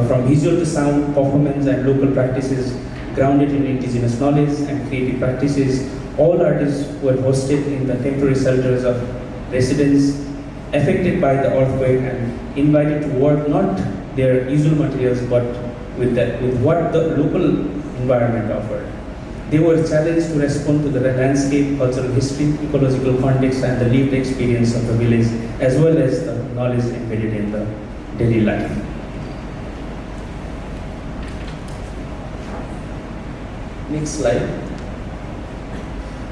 from visual to sound, performance, and local practices grounded in indigenous knowledge and creative practices. All artists were hosted in the temporary shelters of residents affected by the earthquake and invited to work not their usual materials but with what the local environment offered. They were challenged to respond to the landscape, cultural history, ecological context, and the lived experience of the village, as well as the knowledge embedded in the daily life. Next slide.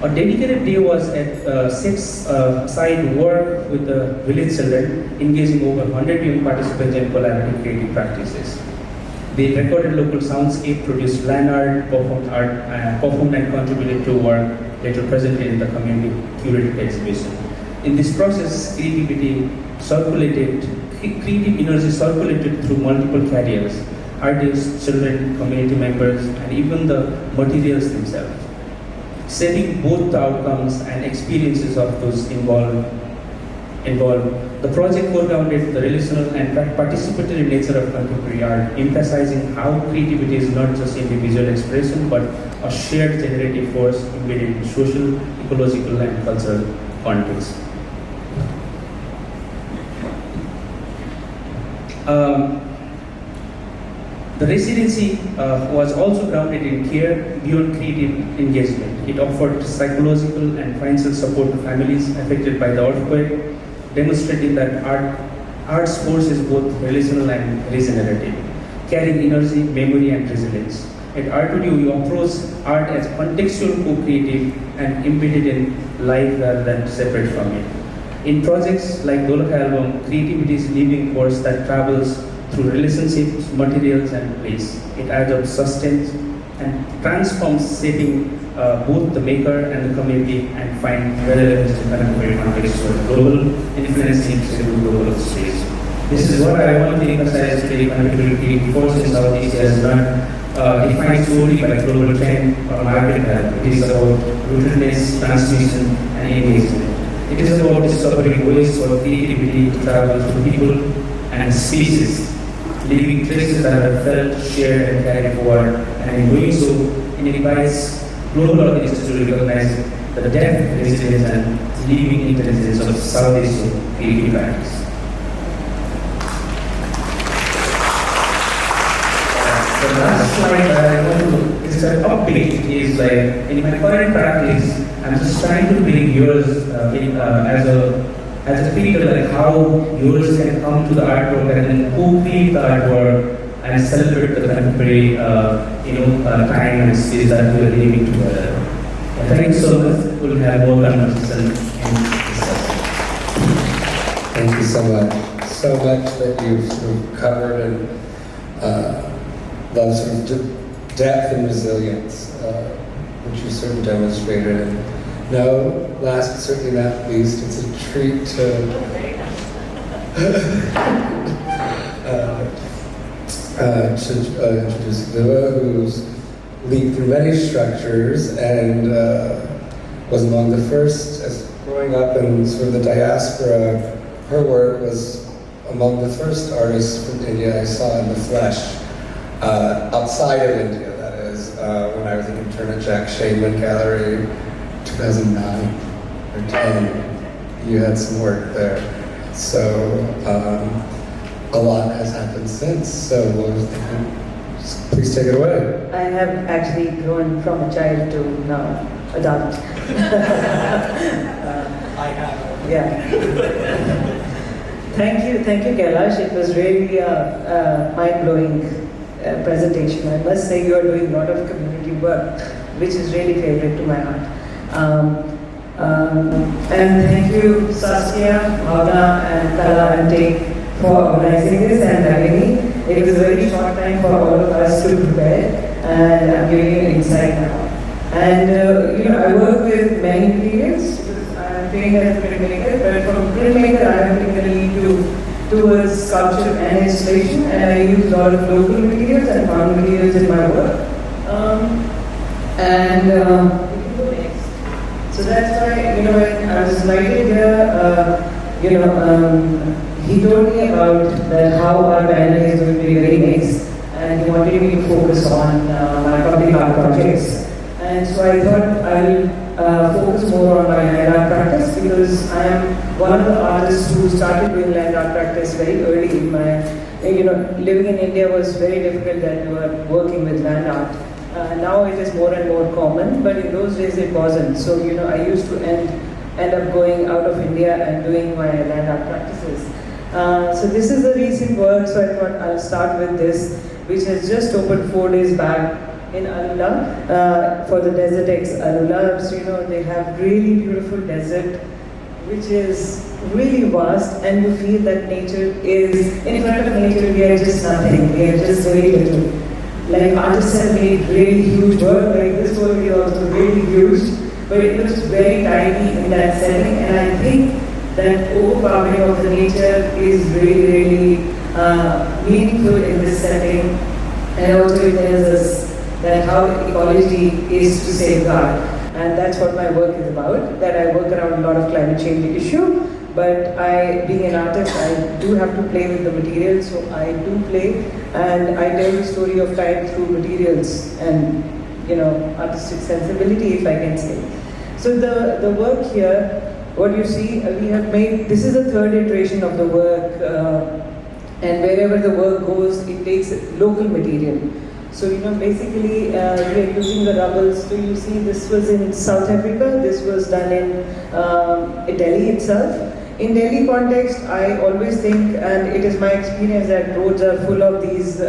A dedicated day was set aside work with the village children, engaging over 100 young participants in collaborative creative practices. They recorded local soundscape, produced land art, performed and contributed to work later presented in the community curated exhibition. In this process, creative energy circulated through multiple carriers: artists, children, community members, and even the materials themselves, shaping both the outcomes and experiences of those involved. The project foregrounded the relational and participatory nature of contemporary art, emphasizing how creativity is not just individual expression but a shared generative force embedded in social, ecological, and cultural context. The residency was also grounded in care beyond creative engagement. It offered psychological and financial support to families affected by the earthquake, demonstrating that art's force is both relational and regenerative, carrying energy, memory, and resilience. At Artudio, you approach art as contextual, co-creative, and embedded in life rather than separate from it. In projects like Dolak Album, creativity is a living force that travels through relationships, materials, and place. It adds up, sustains, and transforms, shaping both the maker and the community, and find relevance in contemporary context for global influence into global space. This is what I want to emphasize today. Contemporary creative force in Southeast Asia is not defined solely by global trend or market value. It is about rootedness, transmission, and engagement. It is about discovering ways for creativity to travel through people and species, leaving traces that are felt, shared, and carried forward, and in doing so, it invites global organizations to recognize the depth, resilience, and living intelligence of Southeast Asian creative practice. The last slide that I want to, is an update, is like, in my current practice, I'm just trying to bring yours as a figure, like how yours can come to the artwork and then co-create the artwork and celebrate the contemporary, time and space that we are living together. Thank you so much. We'll have more conversation in this session. Thank you so much. So much that you've sort of covered, and that sort of depth and resilience, which you sort of demonstrated. And no, last but certainly not least, it's a treat to to introduce Vibha, who's leaped through many structures and was among the first, as growing up in sort of the diaspora, her work was among the first artists from India I saw in the flesh, outside of India, that is, when I was an intern at Jack Shademan Gallery, 2009 or 10. You had some work there. So a lot has happened since, so please take it away. I have actually grown from a child to now adult. I have. Yeah. Thank you, Kailash. It was really a mind-blowing presentation. I must say you are doing a lot of community work, which is really favorite to my heart. And thank you, Saskia, Bhavna, and Kala and Take for organizing this and having me. It was a very short time for all of us to prepare, and I'm giving you insight now. And I work with many materials. I'm trained as a printmaker, but from printmaker I have taken a lead towards sculpture and installation, and I use a lot of local materials and found materials in my work. So that's why, when I was invited here, he told me about that how our banner is going to be very mixed, and he wanted me to focus on my public art projects. And so I thought I'll focus more on my land art practice, because I am one of the artists who started doing land art practice very early in my, living in India was very difficult that we were working with land art. Now it is more and more common, but in those days it wasn't. So, I used to end up going out of India and doing my land art practices. So this is a recent work, so I thought I'll start with this, which has just opened 4 days back in Alula for the Desert X Alula. So, they have really beautiful desert, which is really vast, and you feel that nature is, in front of nature we are just nothing, we are just very little. Like artists have made really huge work, like this work is also really huge, but it was very tiny in that setting, and I think that overpowering of the nature is really, really meaningful in this setting, and also it tells us that how ecology is to safeguard, and that's what my work is about, that I work around a lot of climate change issue. But being an artist, I do have to play with the materials, so I do play, and I tell the story of time through materials and, artistic sensibility, if I can say. So the work here, what you see, we have made, this is the third iteration of the work, and wherever the work goes, it takes local material. So, basically, we are using the rubbles. So you see, this was in South Africa, this was done in Delhi itself. In Delhi context, I always think, and it is my experience, that roads are full of these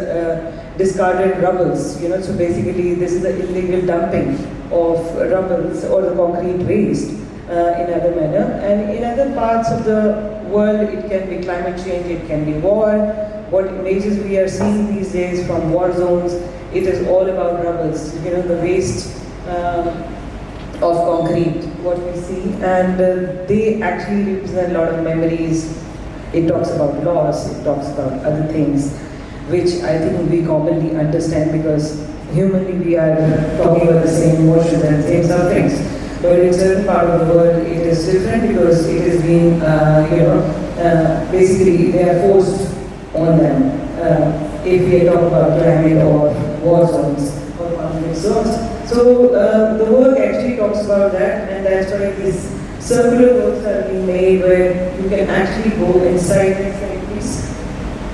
discarded rubbles, so basically this is the illegal dumping of rubbles or the concrete waste in other manner. And in other parts of the world, it can be climate change, it can be war. What images we are seeing these days from war zones, it is all about rubbles, the waste of concrete, what we see, and they actually represent a lot of memories. It talks about loss, it talks about other things, which I think we commonly understand, because humanly we are talking about the same emotions and same sufferings. But in certain part of the world it is different, because it is being, basically they are forced on them. If we talk about climate or war zones or conflict zones. So the work actually talks about that, and that's why these circular works are being made, where you can actually go inside. Next slide, please.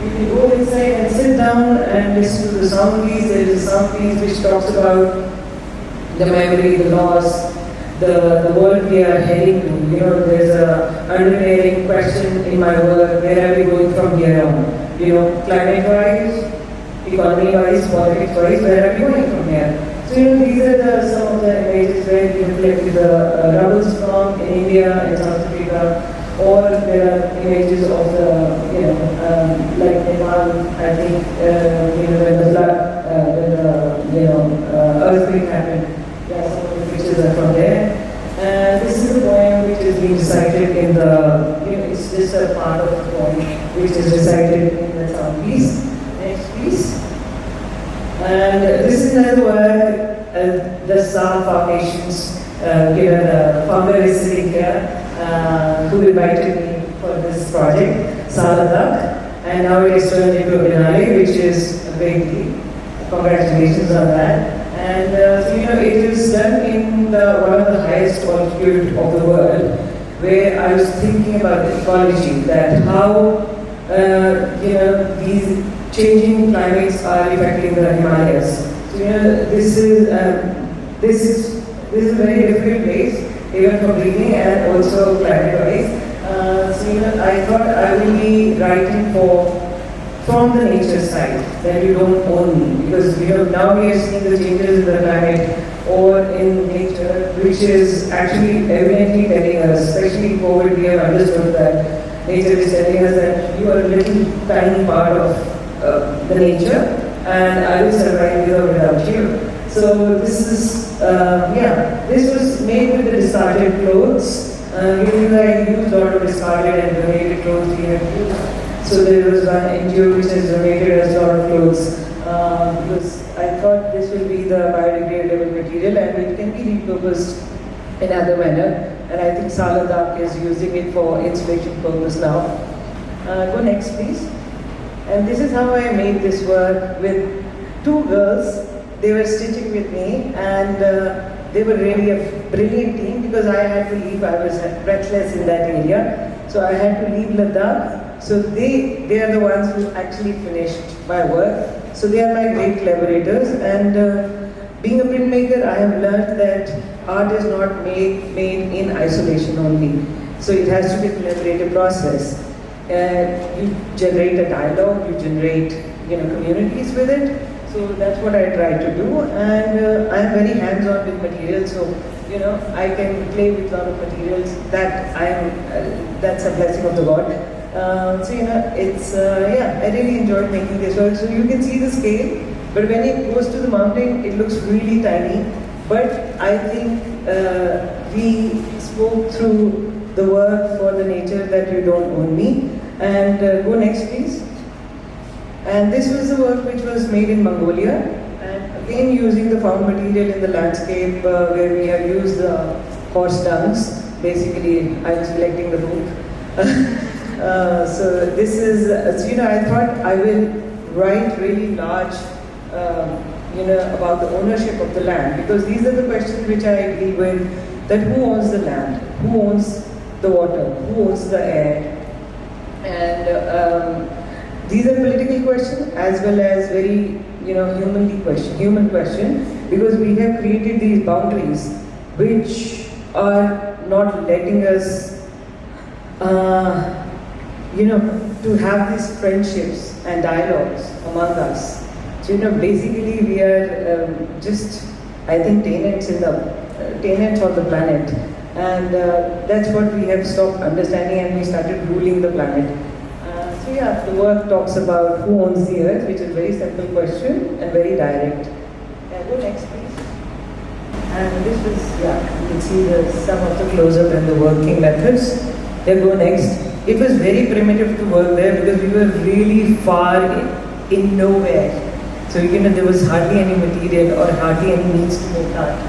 You can go inside and sit down and listen to the sound piece. There is a sound piece which talks about the memory, the loss, the world we are heading to. There's a underlying question in my work: where are we going from here on? Climate-wise, economy-wise, politics-wise, where are we going from here? So these are some of the images where we reflect the rubbles from in India and South Africa, or there are images of the, like Nepal, I think, when the flood, when the earthquake happened. Yeah, some of the pictures are from there. And this is a poem which is being recited in the, it's just a part of the poem which is recited in the sound piece. Next piece. And this is another work, the Sal Foundation's, the founder is sitting here, who invited me for this project, Saladak, and now it is turned into a Biennale, which is a big deal. Congratulations on that. And so, it is done in one of the highest altitude of the world, where I was thinking about the ecology, that how these changing climates are affecting the Himalayas. So, this is a very difficult place, even for breathing and also climate-wise. So, I thought I will be writing from the nature side, that you don't own me, because now we are seeing the changes in the climate or in nature, which is actually evidently telling us, especially COVID, we have understood that nature is telling us that you are a little tiny part of the nature, and I will survive with or without you. So this is, this was made with the discarded clothes. I used a lot of discarded and donated clothes we have used. So there was one NGO which has donated us a lot of clothes because I thought this will be the biodegradable material and it can be repurposed in other manner. And I think Saladak is using it for insulation purpose now. Go next, please. And this is how I made this work with two girls. They were stitching with me and they were really a brilliant team because I had to leave. I was breathless in that area. So I had to leave Ladakh. So they are the ones who actually finished my work. So they are my great collaborators. And being a printmaker, I have learned that art is not made in isolation only. So it has to be a collaborative process. You generate a dialogue, you generate communities with it. So that's what I try to do. And I am very hands-on with materials. So I can play with a lot of materials. That's a blessing of the God. I really enjoyed making this work. So you can see the scale, but when it goes to the mountain, it looks really tiny. But I think we spoke through the work for the nature that you don't own me. And go next, please. And this was the work which was made in Mongolia. And again, using the found material in the landscape where we have used the horse dungs. Basically, I was collecting the poop. So this is, I thought I will write really large, about the ownership of the land, because these are the questions which I deal with, that who owns the land, who owns the water, who owns the air, and these are political questions as well as very, human question, because we have created these boundaries which are not letting us to have these friendships and dialogues among us. So, basically we are I think, tenants on the planet. And that's what we have stopped understanding and we started ruling the planet. The work talks about who owns the earth, which is a very simple question and very direct. Go next, please. And this was, you can see some of the close-up and the working methods. Go next. It was very primitive to work there because we were really far in nowhere. So there was hardly any material or hardly any means to make art.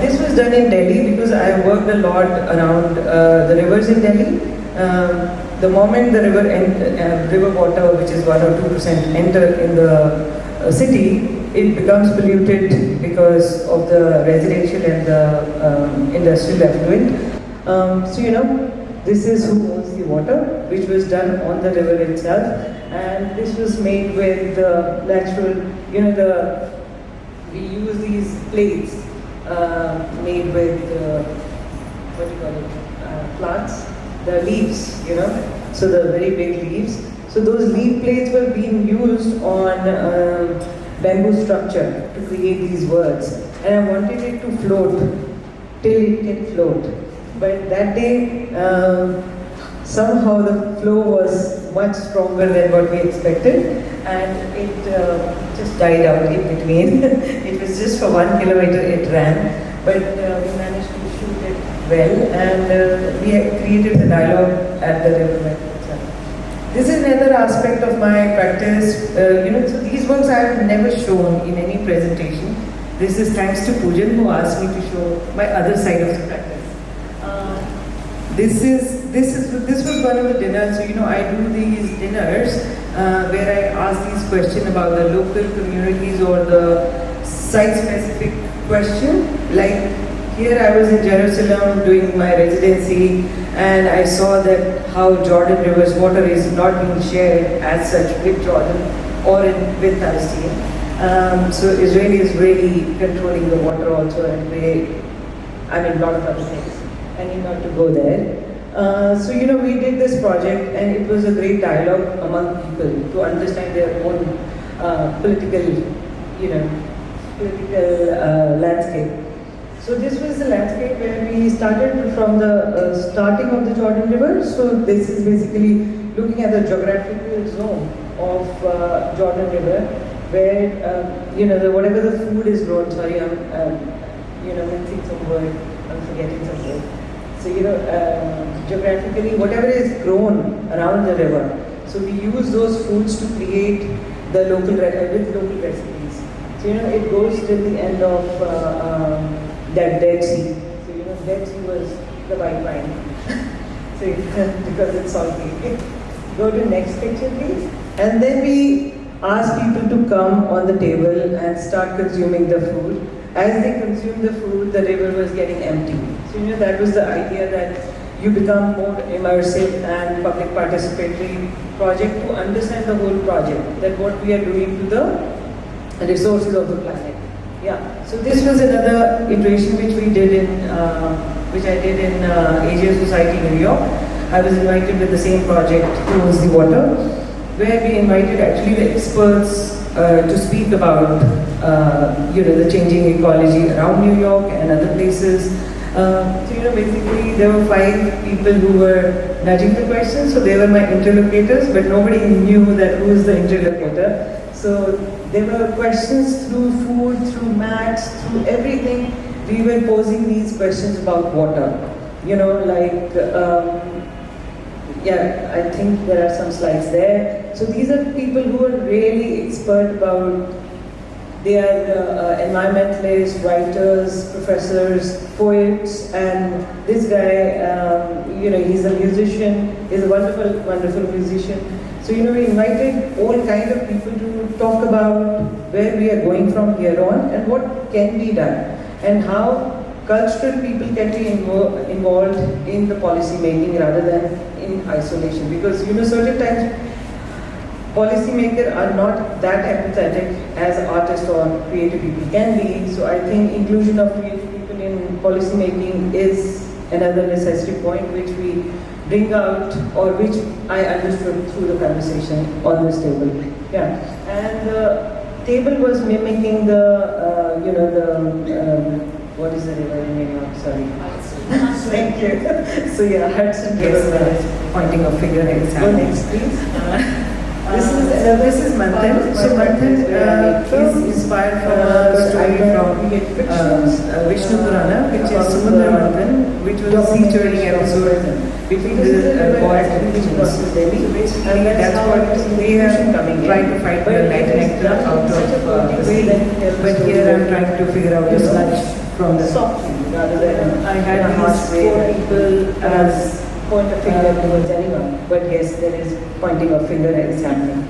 This was done in Delhi because I worked a lot around the rivers in Delhi. The moment the river water, which is 1 or 2%, enter in the city, it becomes polluted because of the residential and the industrial effluent. This is who owns the water, which was done on the river itself, and this was made with the natural, we use these plates made with, plants, the leaves, so the very big leaves. So those leaf plates were being used on bamboo structure to create these words, and I wanted it to float till it can float. But that day, somehow the flow was much stronger than what we expected, and it just died out in between. It was just for 1 kilometer it ran, but we managed to shoot it well, and we have created the dialogue at the river itself. This is another aspect of my practice. So these works I have never shown in any presentation. This is thanks to Pujan, who asked me to show my other side of the practice. This was one of the dinners. So I do these dinners where I ask these questions about the local communities or the site-specific question. Like here, I was in Jerusalem doing my residency, and I saw that how Jordan River's water is not being shared as such with Jordan or with Palestine. So Israel is really controlling the water also, and a lot of other things. I need not to go there. So we did this project, and it was a great dialogue among people to understand their own political landscape. So this was the landscape where we started from the starting of the Jordan River. So this is basically looking at the geographical zone of Jordan River, where whatever the food is grown. Sorry, I'm mixing some word. I'm forgetting some word. So geographically, whatever is grown around the river. So we use those foods to create the local recipes. So it goes till the end of that Dead Sea. So Dead Sea was the white wine. So because it's salty. Go to next picture, please. And then we ask people to come on the table and start consuming the food. As they consume the food, the river was getting empty. So that was the idea, that you become more immersive and public participatory project to understand the whole project, that what we are doing to the resources of the planet. Yeah. So this was another iteration which I did in Asia Society, New York. I was invited with the same project towards the water, where we invited actually the experts to speak about the changing ecology around New York and other places. Basically there were 5 people who were nudging the questions, so they were my interlocutors, but nobody knew that who is the interlocutor. So there were questions through food, through maths, through everything. We were posing these questions about water. I think there are some slides there. So these are people who are really expert about. They are environmentalists, writers, professors, poets, and this guy, he's a musician. He's a wonderful, wonderful musician. So we invited all kind of people to talk about where we are going from here on and what can be done, and how cultural people can be involved in the policy making rather than in isolation. Because certain times policymakers are not that empathetic as artists or creative people can be. So I think inclusion of creative people in policy making is another necessary point which we bring out, or which I understood through the conversation on this table. Yeah, and the table was mimicking the what is the river name? Sorry. Thank you. So yeah, Hudson River, pointing a finger exactly. Go next, please. This is Manthan. So Manthan is inspired from a story from Vishnu Purana, which is Samudra Manthan, which was a sea churning episode between the gods and humans. So basically, that's what they are trying to fight the light nectar out of the sea. But here I'm trying to figure out the sludge from the soft rather than I had these 4 people as point a finger towards anyone, but yes, there is pointing a finger and it's happening.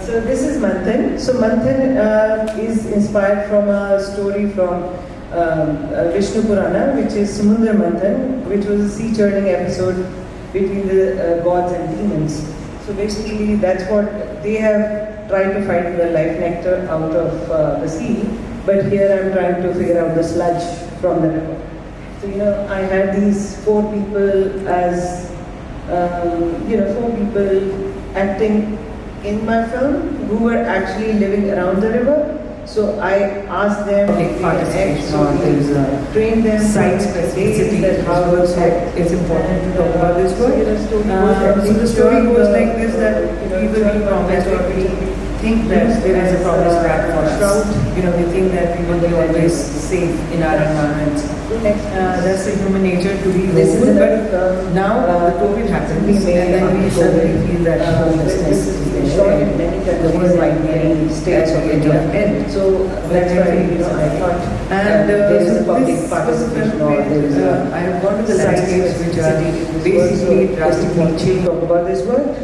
So this is Manthan. So Manthan is inspired from a story from Vishnu Purana, which is Samudra Manthan, which was a sea churning episode between the gods and demons. So basically, that's what they have tried to find the life nectar out of the sea. But here I'm trying to figure out the sludge from the river. So I had these 4 people as 4 people acting in my film who were actually living around the river. So I asked them to take train them site specificity that how it's important to talk about this work. So the story goes like this, that we will be promised or we think that there is a promise back for us. We think that we will be always safe in our environment. That's the human nature to be hopeful, but now the COVID happens, and then we suddenly feel that homelessness is there, and the world might be any stage of end. So that's why I thought, and there is a public participation, or there is I have gone to the landscapes which are basically drastically changed. Talk about this work.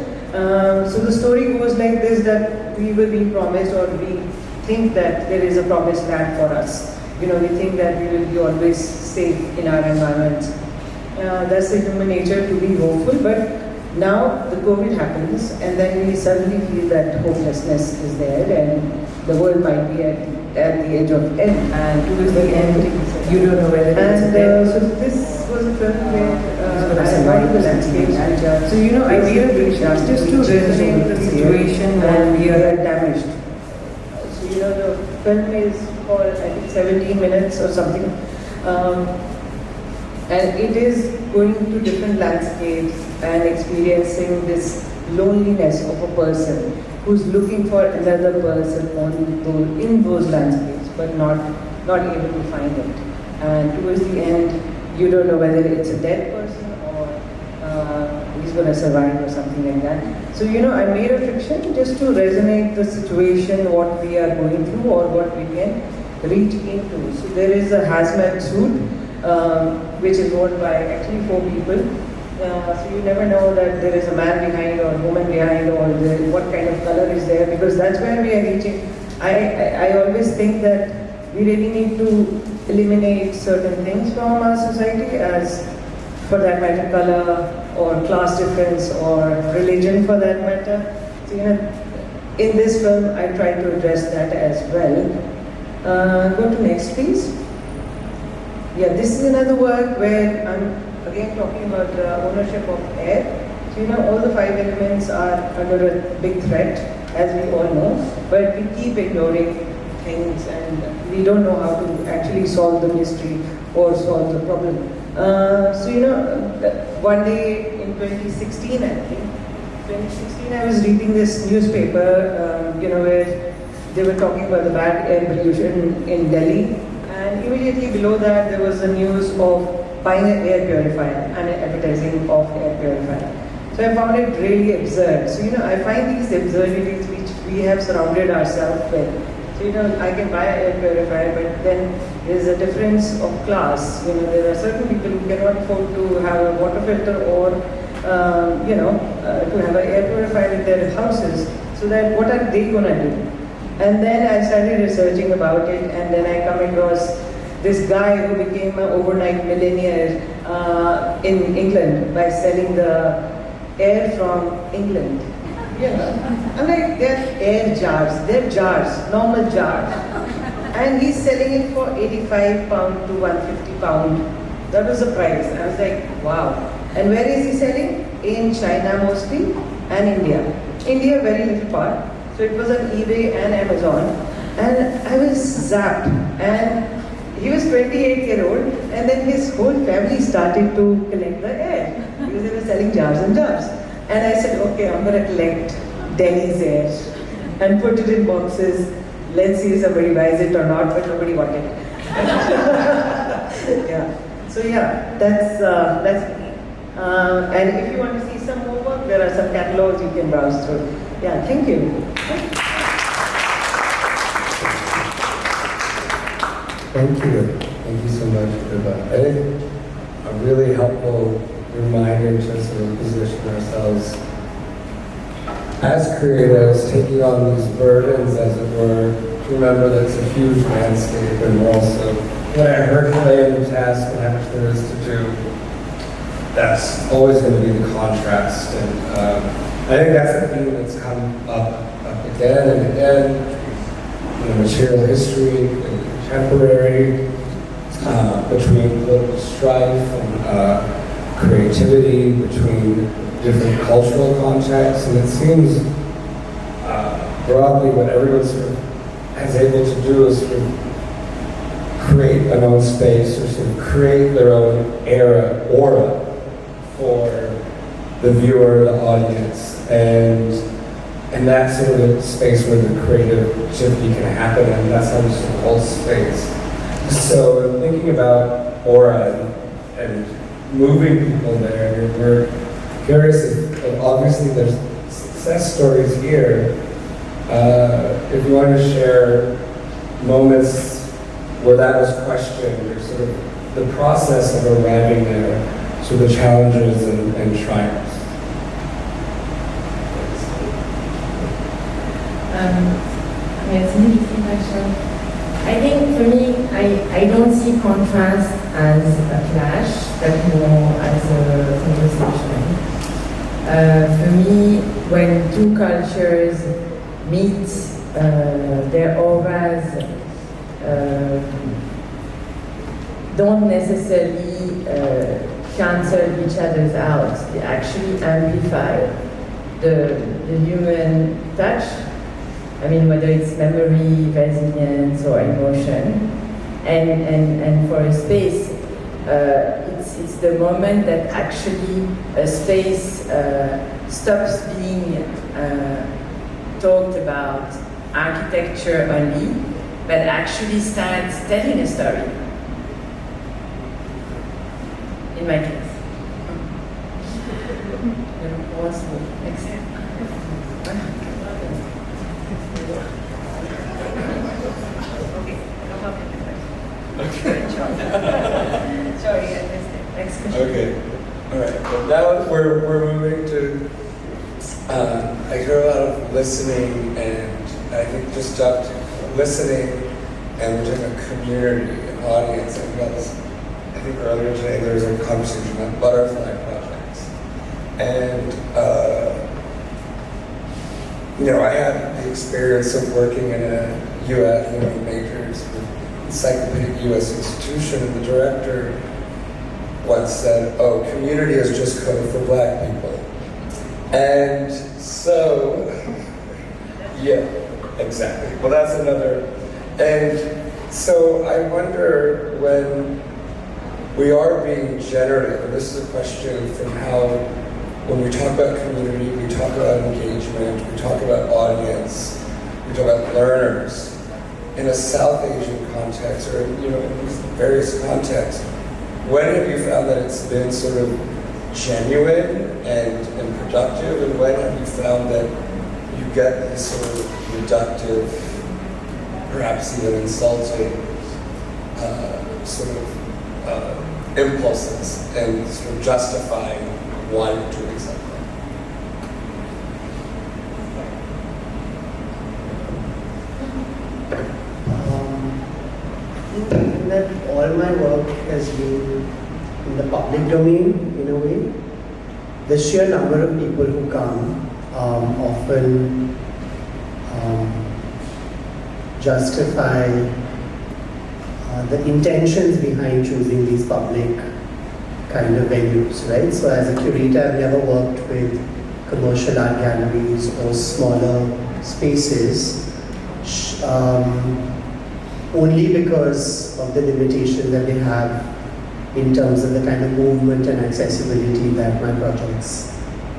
So the story goes like this, that we will be promised, or we think that there is a promised land for us. We think that we will be always safe in our environment. That's the human nature to be hopeful, but now the COVID happens, and then we suddenly feel that hopelessness is there, and the world might be at the edge of end, and towards the end, you don't know whether it's dead. So this was a film where I wanted the landscapes, and so I made a picture just to resonate the situation when we are damaged. So the film is called, I think, 17 minutes or something, and it is going to different landscapes and experiencing this loneliness of a person who's looking for another person in those landscapes, but not able to find it. And towards the end, you don't know whether it's a dead person or he's going to survive or something like that. So I made a fiction just to resonate the situation, what we are going through or what we can reach into. So there is a hazmat suit, which is worn by actually 4 people. So you never know that there is a man behind or a woman behind, or what kind of color is there, because that's where we are reaching. I always think that we really need to eliminate certain things from our society, as for that matter color or class difference or religion for that matter. So in this film I try to address that as well. Go to next please. Yeah, this is another work where I'm again talking about ownership of air. So all the 5 elements are under a big threat, as we all know, but we keep ignoring things and we don't know how to actually solve the mystery or solve the problem. So one day in 2016, I think, 2016 I was reading this newspaper, where they were talking about the bad air pollution in Delhi, and immediately below that there was the news of buying an air purifier and advertising of air purifier. So I found it really absurd. So I find these absurdities which we have surrounded ourselves with. So I can buy an air purifier, but then there's a difference of class. There are certain people who cannot afford to have a water filter or to have an air purifier in their houses. So that what are they gonna do? And then I started researching about it, and then I come across this guy who became an overnight millionaire in England by selling the air from England. I'm like, they're air jars, they're jars, normal jars. And he's selling it for £85 to £150. That was the price. I was like, wow. And where is he selling? In China mostly, and India. India, very little part. So it was on eBay and Amazon. And I was zapped. And he was 28-year-old, and then his whole family started to collect the air because they were selling jars and jars. And I said, okay, I'm going to collect Delhi's air and put it in boxes. Let's see if somebody buys it or not, but nobody wanted it. Yeah. So yeah, that's me. And if you want to see some more work, there are some catalogs you can browse through. Yeah, thank you. Thank you. Thank you so much, Vibha. I think a really helpful reminder to sort of position ourselves as creatives, taking on these burdens, as it were, to remember that it's a huge landscape, and we're also in a Herculean task and how much there is to do. That's always going to be the contrast, and I think that's a theme that's come up again and again. Material history, contemporary, between political strife and creativity, between different cultural contexts, and it seems broadly what everyone sort of is able to do is sort of create an own space, or sort of create their own aura for the viewer, the audience, and And that's sort of a space where the creativity can happen, and that's how this whole space. So thinking about aura and moving people there, and we're curious if obviously there's success stories here. If you want to share moments where that was questioned, or sort of the process of arriving there, so the challenges and triumphs. It's an interesting question. I think for me, I don't see contrast as a clash, but more as a conversation. For me, when two cultures meet, their auras don't necessarily cancel each other's out. They actually amplify the human touch. I mean, whether it's memory, resilience, or emotion. And for a space, it's the moment that actually a space stops being talked about architecture only, but actually starts telling a story. In my case. Sorry, I missed it. Next question. Okay. All right. Well, now we're moving to. I hear a lot of listening, and I think just up to listening, and we're talking about community and audience. And about this, I think earlier today there was a conversation about butterfly projects, and I had the experience of working in a U.S. major encyclopedic U.S. institution, and the director once said, "Oh, community is just code for Black people." And so, yeah, exactly. Well, that's another. And so I wonder, when we are being generative, and this is a question from how, when we talk about community, we talk about engagement, we talk about audience, we talk about learners, in a South Asian context, or in these various contexts, when have you found that it's been sort of genuine and productive, and when have you found that you get these sort of reductive, perhaps even insulting impulses, and sort of justifying why you're doing something? I think that all my work has been in the public domain, in a way. The sheer number of people who come often justify the intentions behind choosing these public kind of venues, right? So as a curator, I've never worked with commercial art galleries or smaller spaces, only because of the limitation that they have in terms of the kind of movement and accessibility that my projects,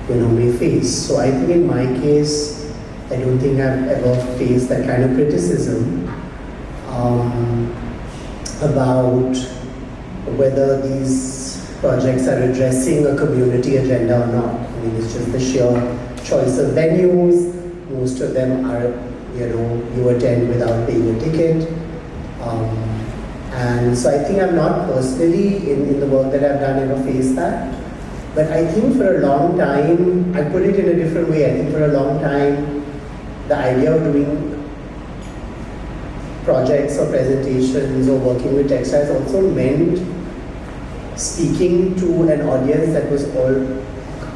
may face. So I think in my case, I don't think I've ever faced that kind of criticism about whether these projects are addressing a community agenda or not. I mean, it's just the sheer choice of venues. Most of them are, you attend without paying a ticket. And so I think I've not personally, in the work that I've done, ever faced that. But I think for a long time, I put it in a different way. I think for a long time, the idea of doing projects or presentations or working with textiles also meant speaking to an audience that was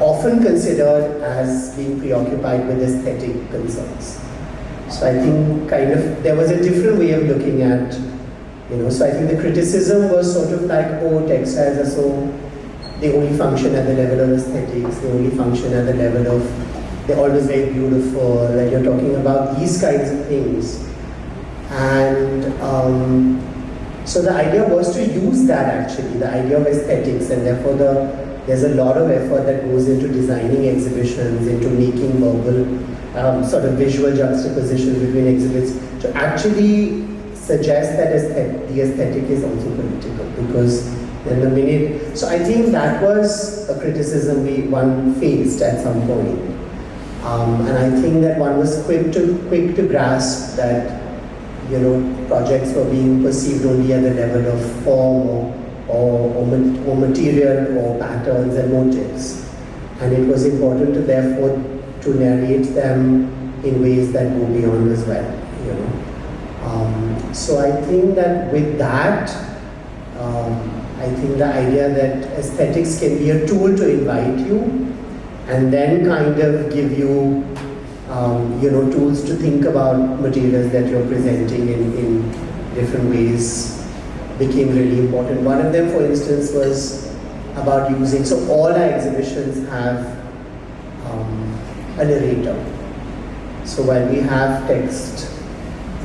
often considered as being preoccupied with aesthetic concerns. So I think there was a different way of looking at, so I think the criticism was sort of like, oh, textiles are so, they only function at the level of aesthetics, they only function at the level of, they're always very beautiful, and you're talking about these kinds of things. And so the idea was to use that actually, the idea of aesthetics, and therefore there's a lot of effort that goes into designing exhibitions, into making verbal sort of visual juxtaposition between exhibits to actually suggest that the aesthetic is also political, because then the minute, so I think that was a criticism one faced at some point. And I think that one was quick to grasp that, you know, projects were being perceived only at the level of form or material or patterns and motives. And it was important to therefore to narrate them in ways that go beyond as well, you know. So I think that with that, I think the idea that aesthetics can be a tool to invite you and then kind of give you, you know, tools to think about materials that you're presenting in different ways became really important. One of them, for instance, was about using, so all our exhibitions have a narrator. So while we have text,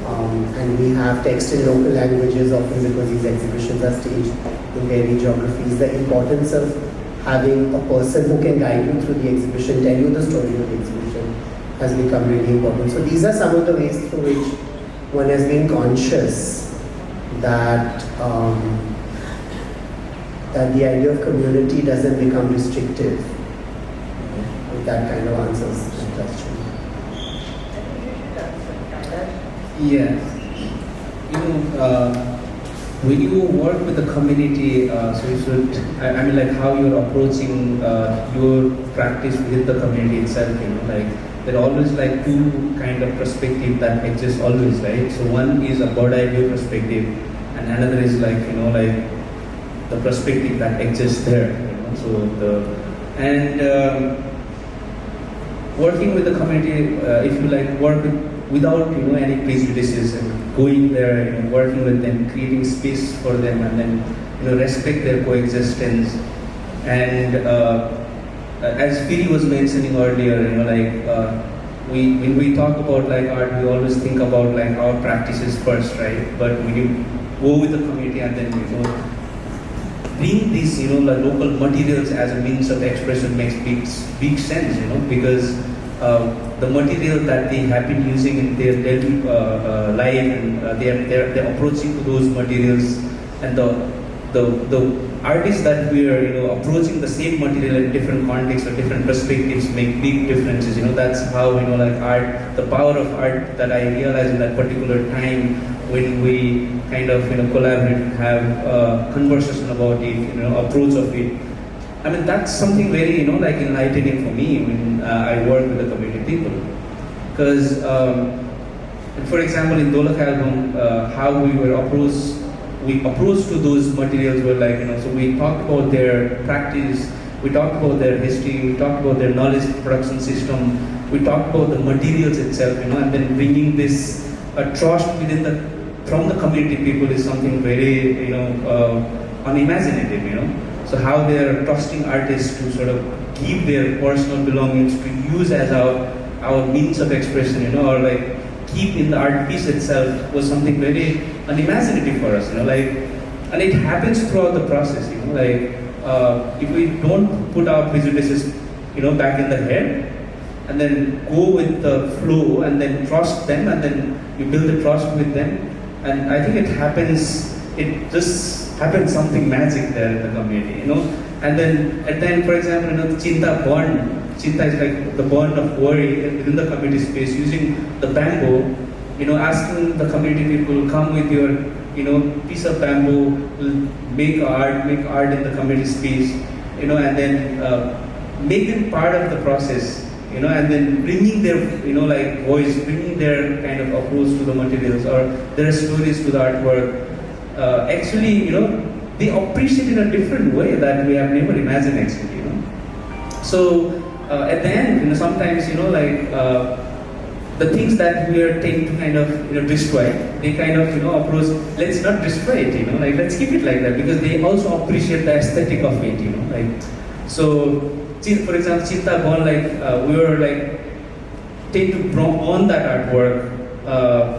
and we have text in local languages, often because these exhibitions are staged in varied geographies, the importance of having a person who can guide you through the exhibition, tell you the story of the exhibition, has become really important. So these are some of the ways through which one has been conscious that that the idea of community doesn't become restrictive. If that kind of answers the question. Yeah. You know, when you work with the community, so you should, I mean, like how you're approaching your practice with the community itself, you know, like there are always like two kind of perspective that exist always, right? So one is a bird eye view perspective, and another is like, you know, like the perspective that exists there, you know. So working with the community, if you like work without, you know, any prejudices and going there, you know, working with them, creating space for them, and then, you know, respect their coexistence. And as Firi was mentioning earlier, you know, like when we talk about like art, we always think about like our practices first, right? But when you go with the community and then, you know, bring these, you know, like local materials as a means of expression makes big sense, you know, because the material that they have been using in their daily life, and they're approaching to those materials, and the artists that we are, you know, approaching the same material in different contexts or different perspectives make big differences. You know, that's how, you know, like art, the power of art that I realized in that particular time when we kind of, you know, collaborate and have conversation about it, you know, approach of it. I mean, that's something very, you know, like enlightening for me when I work with the community people. Because, for example, in Dolak album, how we approached to those materials were like, you know, so we talked about their practice, we talked about their history, we talked about their knowledge production system, we talked about the materials itself, you know, and then bringing this trust from the community people is something very, you know, unimaginative, you know. So how they are trusting artists to sort of keep their personal belongings to use as our means of expression, you know, or like keep in the art piece itself was something very unimaginative for us, you know, like, and it happens throughout the process, you know, like if we don't put our prejudices, you know, back in the head, and then go with the flow, and then trust them, and then you build the trust with them, and I think it just happens something magic there in the community, you know. And then at the end, for example, you know, Chinta is like the bond of worry within the community space, using the bamboo, you know, asking the community people, come with your, you know, piece of bamboo, make art in the community space, you know, and then make them part of the process, you know, and then bringing their, you know, like voice, bringing their kind of approach to the materials or their stories to the artwork. Actually, you know, they appreciate in a different way that we have never imagined actually, you know. So at the end, you know, sometimes, you know, like the things that we are taking to kind of, you know, destroy, they kind of, you know, approach, let's not destroy it, you know, like let's keep it like that, because they also appreciate the aesthetic of it, you know, like. So, for example, Chinta Bon, like we were like take to own that artwork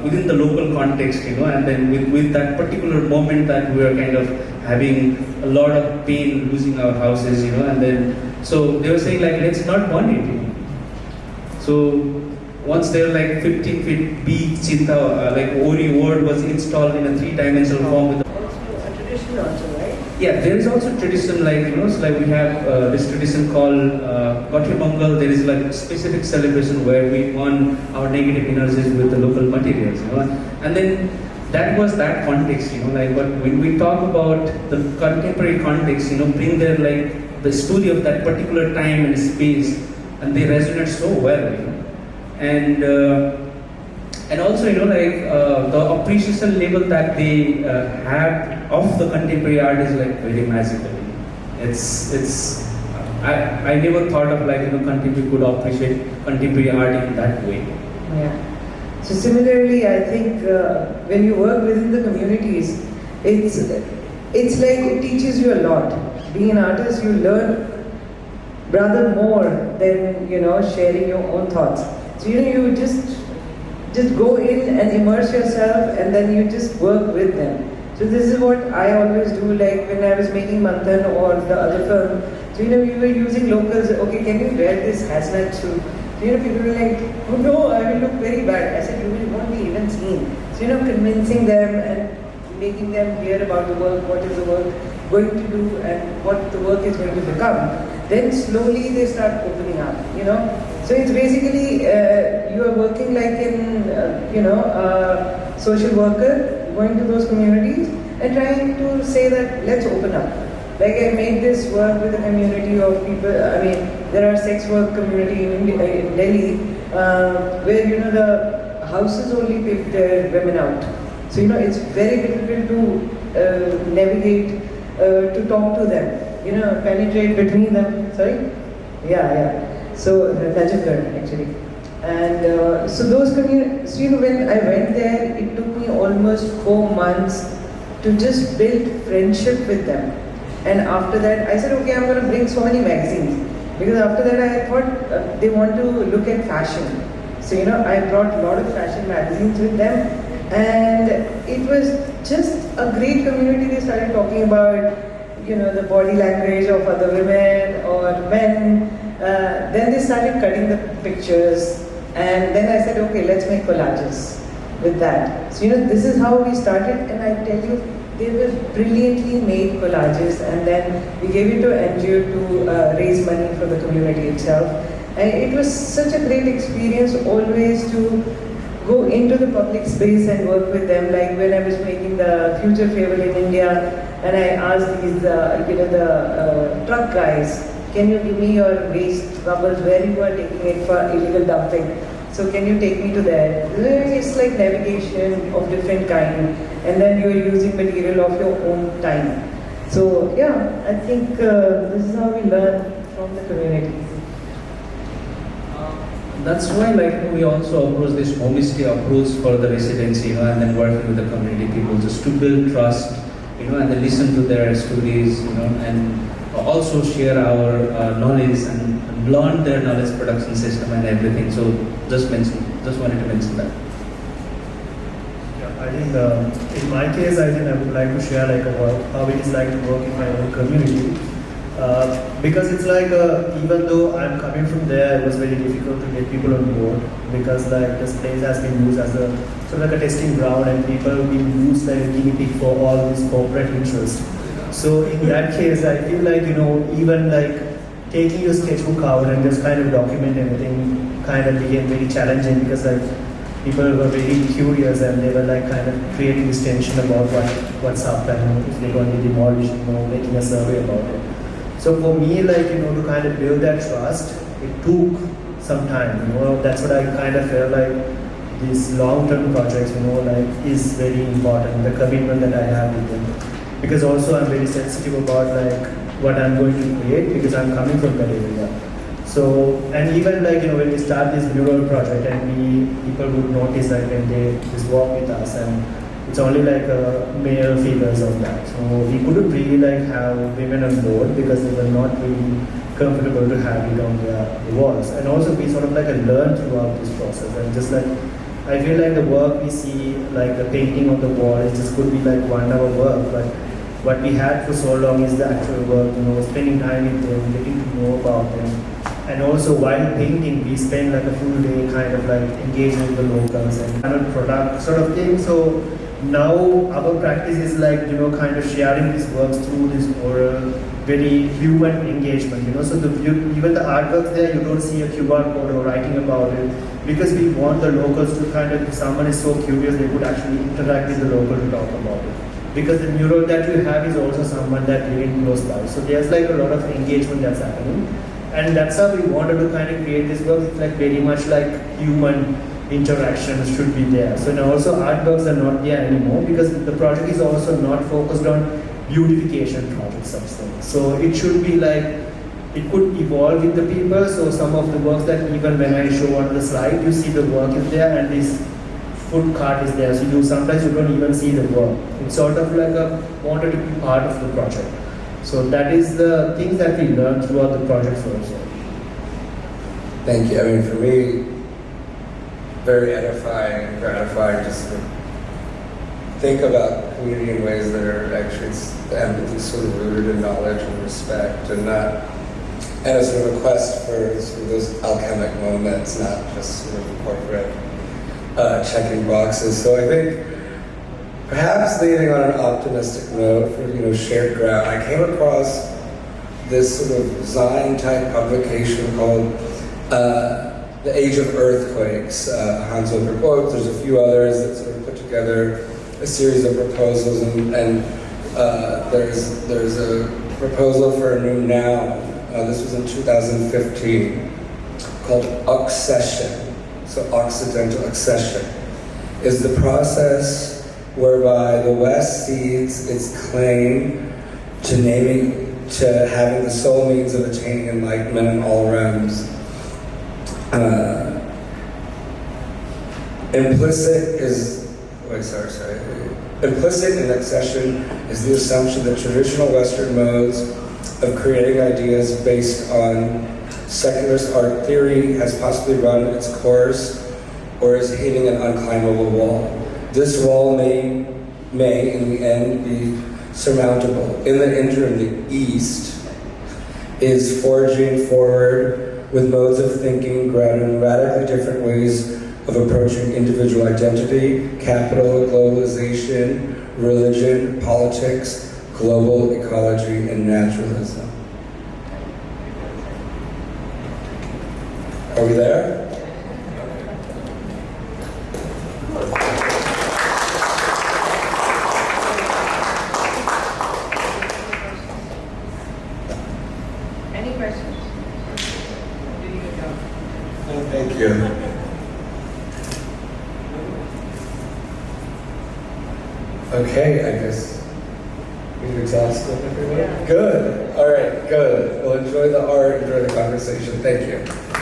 within the local context, you know, and then with that particular moment that we were kind of having a lot of pain losing our houses, you know, and then so they were saying like, let's not burn it, you know. So once there like 15 feet big cheetah, like Ori word was installed in a 3-dimensional form with Also a tradition also, right? yeah, there is also tradition like, so like we have this tradition called Gotri Mangal. There is like specific celebration where we burn our negative energies with the local materials, and then that was that context, like, but when we talk about the contemporary context, bring their like the story of that particular time and space, and they resonate so well, and also, like the appreciation level that they have of the contemporary art is like very magical. I never thought of like contemporary could appreciate contemporary art in that way. Yeah. So similarly, I think when you work within the communities, it's like it teaches you a lot. Being an artist, you learn rather more than sharing your own thoughts. So you just go in and immerse yourself, and then you just work with them. So this is what I always do. Like when I was making Manthan or the other film, so we were using locals. Okay, can you wear this hazmat suit? So people were like, oh no, I will look very bad. I said, you will not be even seen. So convincing them and making them hear about the work, what is the work going to do, and what the work is going to become. Then slowly they start opening up. So it's basically you are working like in social worker, going to those communities and trying to say that let's open up. Like I made this work with a community of people. I mean, there are sex work community in Delhi where the houses only pick their women out. So it's very difficult to navigate, to talk to them, penetrate between them. Sorry, yeah. So Rajagad actually, and so those communities. So, when I went there, it took me almost 4 months to just build friendship with them. And after that, I said, okay, I'm going to bring so many magazines. Because after that, I thought they want to look at fashion. So, I brought a lot of fashion magazines with them. And it was just a great community. They started talking about, the body language of other women or men. Then they started cutting the pictures. And then I said, okay, let's make collages with that. So, this is how we started. And I tell you, they were brilliantly made collages, and then we gave it to NGO to raise money for the community itself. And it was such a great experience always to go into the public space and work with them. Like when I was making the future fable in India, and I asked these, the truck guys, can you give me your waste rubbles where you are taking it for illegal dumping? So can you take me to there? It's like navigation of different kind, and then you're using material of your own time. So yeah, I think this is how we learn from the community. That's why we also approach this homestay approach for the residency, and then working with the community people just to build trust, and then listen to their stories, and also share our knowledge and learn their knowledge production system and everything. So just wanted to mention that. Yeah, I think in my case, I would like to share about how it is like to work in my own community. Because it's like, even though I'm coming from there, it was very difficult to get people on board, because this place has been used as a sort of like a testing ground, and people have been used like a guinea pig for all this corporate interest. So in that case, I feel like, even taking your sketchbook out and just kind of document everything kind of became very challenging, because people were very curious, and they were kind of creating this tension about what's up, and if they're going to demolish, making a survey about it. So for me, to kind of build that trust, it took some time. That's what I kind of felt like these long-term projects, is very important. The commitment that I have with them, because also I'm very sensitive about what I'm going to create, because I'm coming from that area. So, and even when we start this mural project, and people would notice when they just walk with us, and it's only male figures of that. So we couldn't really have women on board, because they were not really comfortable to have it on the walls. And also we sort of learn throughout this process, and just I feel the work we see, the painting on the wall, it just could be 1 hour work, but what we had for so long is the actual work, spending time with them, getting to know about them, And also while painting, we spend like a full day kind of like engaging with the locals and kind of product sort of thing. So now our practice is like, you know, kind of sharing these works through this oral, very human engagement, you know. So even the artworks there, you don't see a QR code or writing about it, because we want the locals to kind of, if someone is so curious, they could actually interact with the local to talk about it. Because the mural that you have is also someone that living close by. So there's like a lot of engagement that's happening. And that's how we wanted to kind of create this work. It's like very much like human interactions should be there. So now also artworks are not there anymore, because the project is also not focused on beautification projects substance. So it should be like, it could evolve with the people. So some of the works that even when I show on the slide, you see the work is there and this food cart is there. So sometimes you don't even see the work. It's sort of like wanted to be part of the project. So that is the things that we learned throughout the project also. Thank you. I mean, for me, very edifying and gratifying just to think about community in ways that are actually empathy sort of rooted in knowledge and respect, and not, and a sort of a quest for sort of those alchemic moments, not just sort of corporate checking boxes. So I think perhaps leading on an optimistic note for, you know, shared ground, I came across this sort of design type publication called The Age of Earthquakes. Hans Oper quotes, there's a few others that sort of put together a series of proposals, and there's a proposal for a new noun. This was in 2015, called accession. So occidental accession is the process whereby the West sees its claim to having the sole means of attaining enlightenment in all realms. Implicit in accession is the assumption that traditional Western modes of creating ideas based on secularist art theory has possibly run its course or is hitting an unclimbable wall. This wall may in the end be surmountable. In the interim, the East is forging forward with modes of thinking grounded in radically different ways of approaching individual identity, capital, globalization, religion, politics, global ecology, and naturalism. Are we there? Any questions? Thank you. Okay, I guess we've exhausted everyone. Good. All right, good. Well, enjoy the art, enjoy the conversation. Thank you.